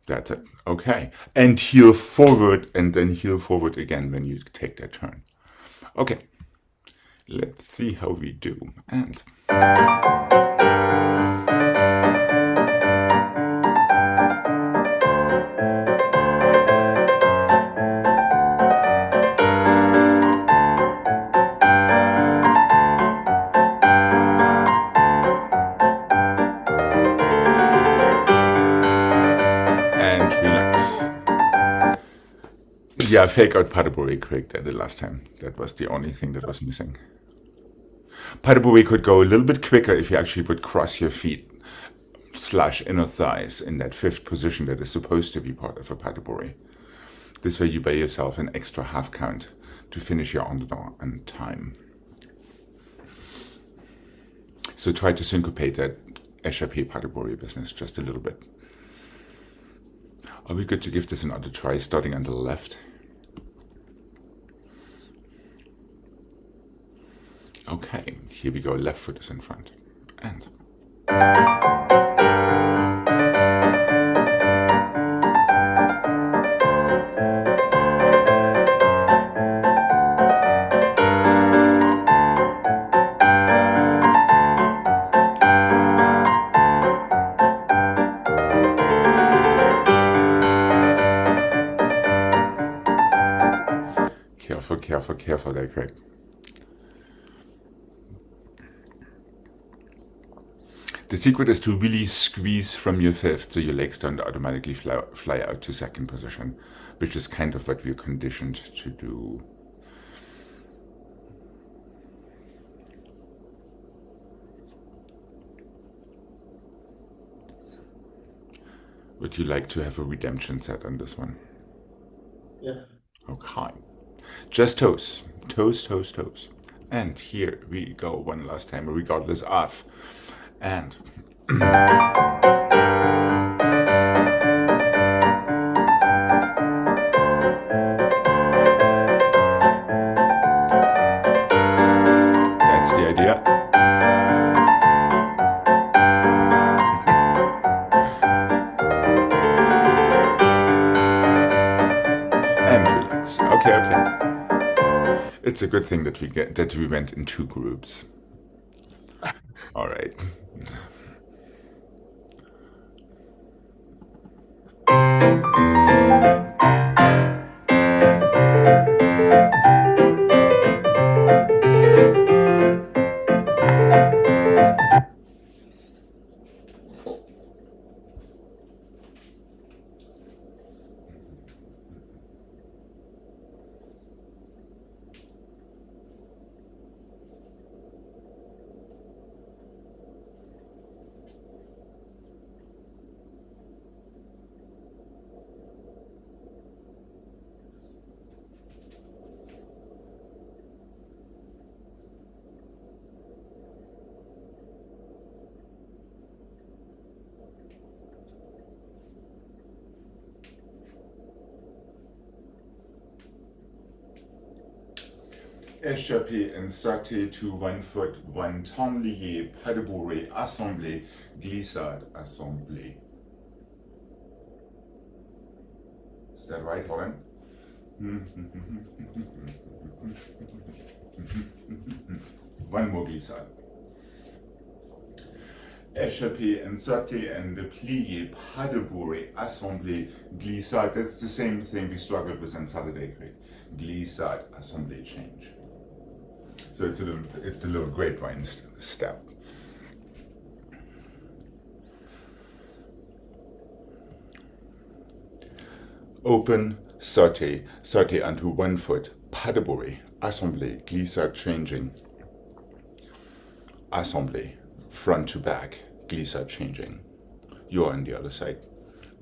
That's it. Okay. And heel forward and then heel forward again when you take that turn. Okay. Let's see how we do. And yeah, fake out pas de bourrée, Craig, that the last time. That was the only thing that was missing. Pas de bourrée could go a little bit quicker if you actually would cross your feet / inner thighs in that fifth position that is supposed to be part of a pas de bourrée. This way you buy yourself an extra half count to finish your underdown on time. So try to syncopate that échappé pas de bourrée business just a little bit. Are we good to give this another try, starting on the left? Okay, here we go. Left foot is in front. And careful there, Craig. The secret is to really squeeze from your fifth so your legs don't automatically fly out to second position, which is kind of what we're conditioned to do. Would you like to have a redemption set on this one? Yeah. Okay. Just toes. Toes, toes, toes. And here we go one last time, regardless of. And that's the idea. And relax. Okay. It's a good thing that we went in 2 groups. All right. Échappé and sauté to 1 foot, 1 temps lié, pas de bourrée, assemblé, glissade, assemblé. Is that right, Holland? One more glissade. Échappé and sauté and plié, pas de bourrée, assemblé, glissade. That's the same thing we struggled with on Saturday, Craig. Glissade, assemblé, change. So it's the little grapevine step. Open, sauté onto 1 foot, pas de bourrée, assemblé, glissade, changing, assemblé, front to back, glissade, changing. You're on the other side.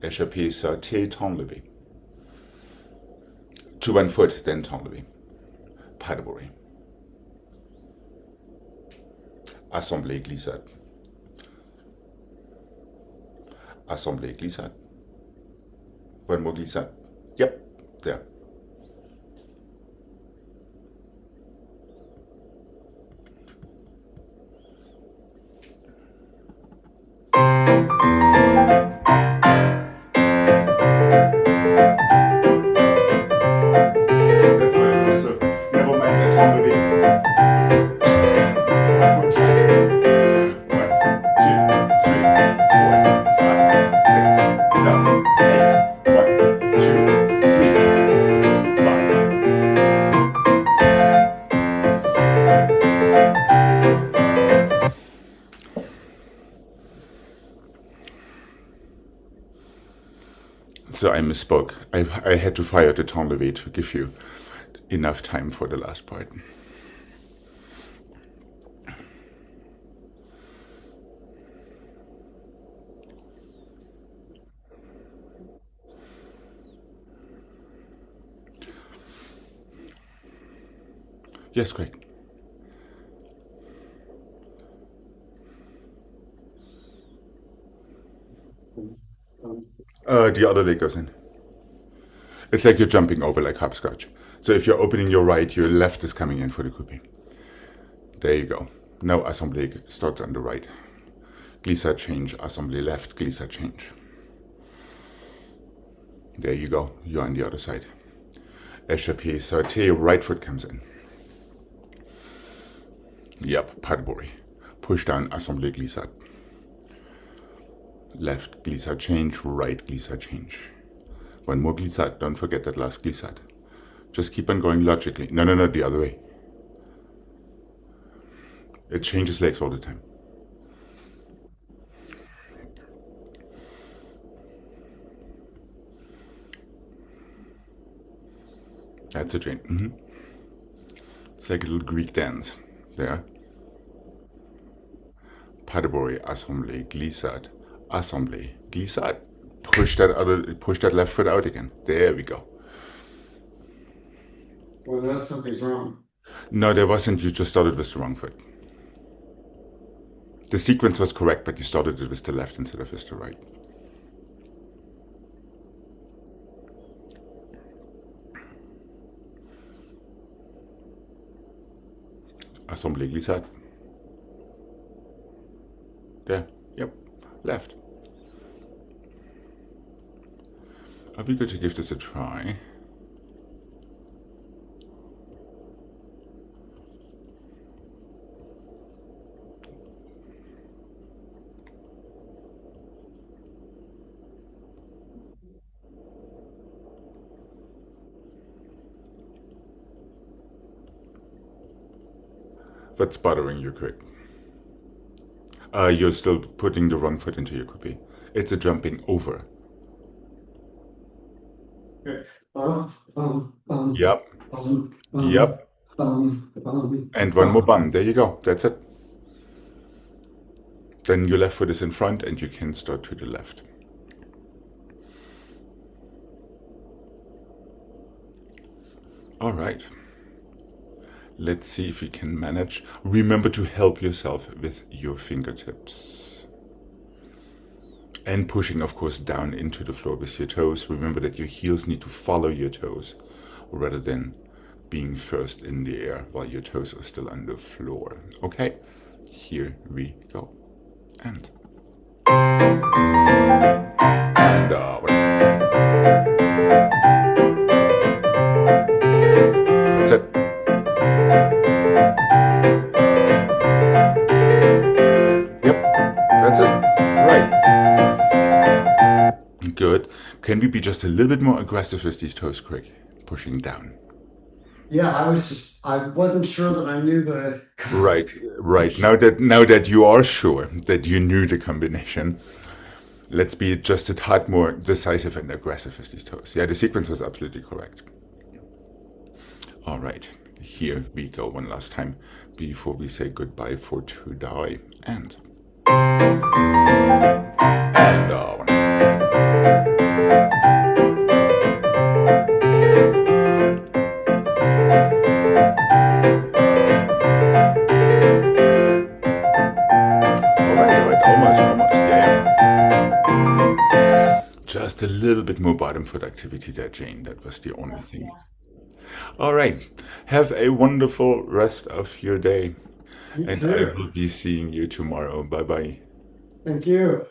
Échappé, sauté, temps levé. To one foot, then temps levé. Pas de bruit. Assemblée, glissade. Assemblée, glissade. One more glissade. Yep, there. That's what it is, so never mind that temps levé. One more time. 1, 2, 3, 4, 5, 6, 7, 8. 1, 2, 3, 5. So I misspoke. I had to fire the temps levé to give you enough time for the last part. Yes, Gregg. The other leg goes in. It's like you're jumping over like hopscotch. So if you're opening your right, your left is coming in for the coupé. There you go. Now assemblée starts on the right. Glissade change, assemblée left, glissade change. There you go. You're on the other side. Échappé, sauté, right foot comes in. Yep, pas de bruit. Push down, assemblée, glissade. Left glissade change, right glissade change. One more glissade, don't forget that last glissade. Just keep on going logically. No, the other way. It changes legs all the time. That's a change. It's like a little Greek dance. There. Pas de bruit, assemblée, glissade, assemblée, glissade. Push that left foot out again. There we go. Well, that's something's wrong. No, there wasn't. You just started with the wrong foot. The sequence was correct, but you started it with the left instead of with the right. Assemblée, glissade. There. Yep. Left. I'll be good to give this a try. What's bothering you, Gregg? You're still putting the wrong foot into your coupé. It's a jumping over. Okay. Yep. Yep. And one more bum. There you go. That's it. Then your left foot is in front and you can start to the left. All right. Let's see if we can manage. Remember to help yourself with your fingertips. And pushing, of course, down into the floor with your toes. Remember that your heels need to follow your toes rather than being first in the air while your toes are still on the floor. Okay, here we go. And that's it. Yep, that's it. Right. Good. Can we be just a little bit more aggressive with these toes, Gregg? Pushing down. Yeah, I wasn't sure that I knew the. Right. Now that you are sure that you knew the combination, let's be just a tad more decisive and aggressive with these toes. Yeah, the sequence was absolutely correct. All right, here we go one last time before we say goodbye for today. And one. Just a little bit more bottom foot activity there, Jane. That was the only thing. Yeah. All right. Have a wonderful rest of your day. You And I too. will be seeing you tomorrow. Bye bye. Thank you.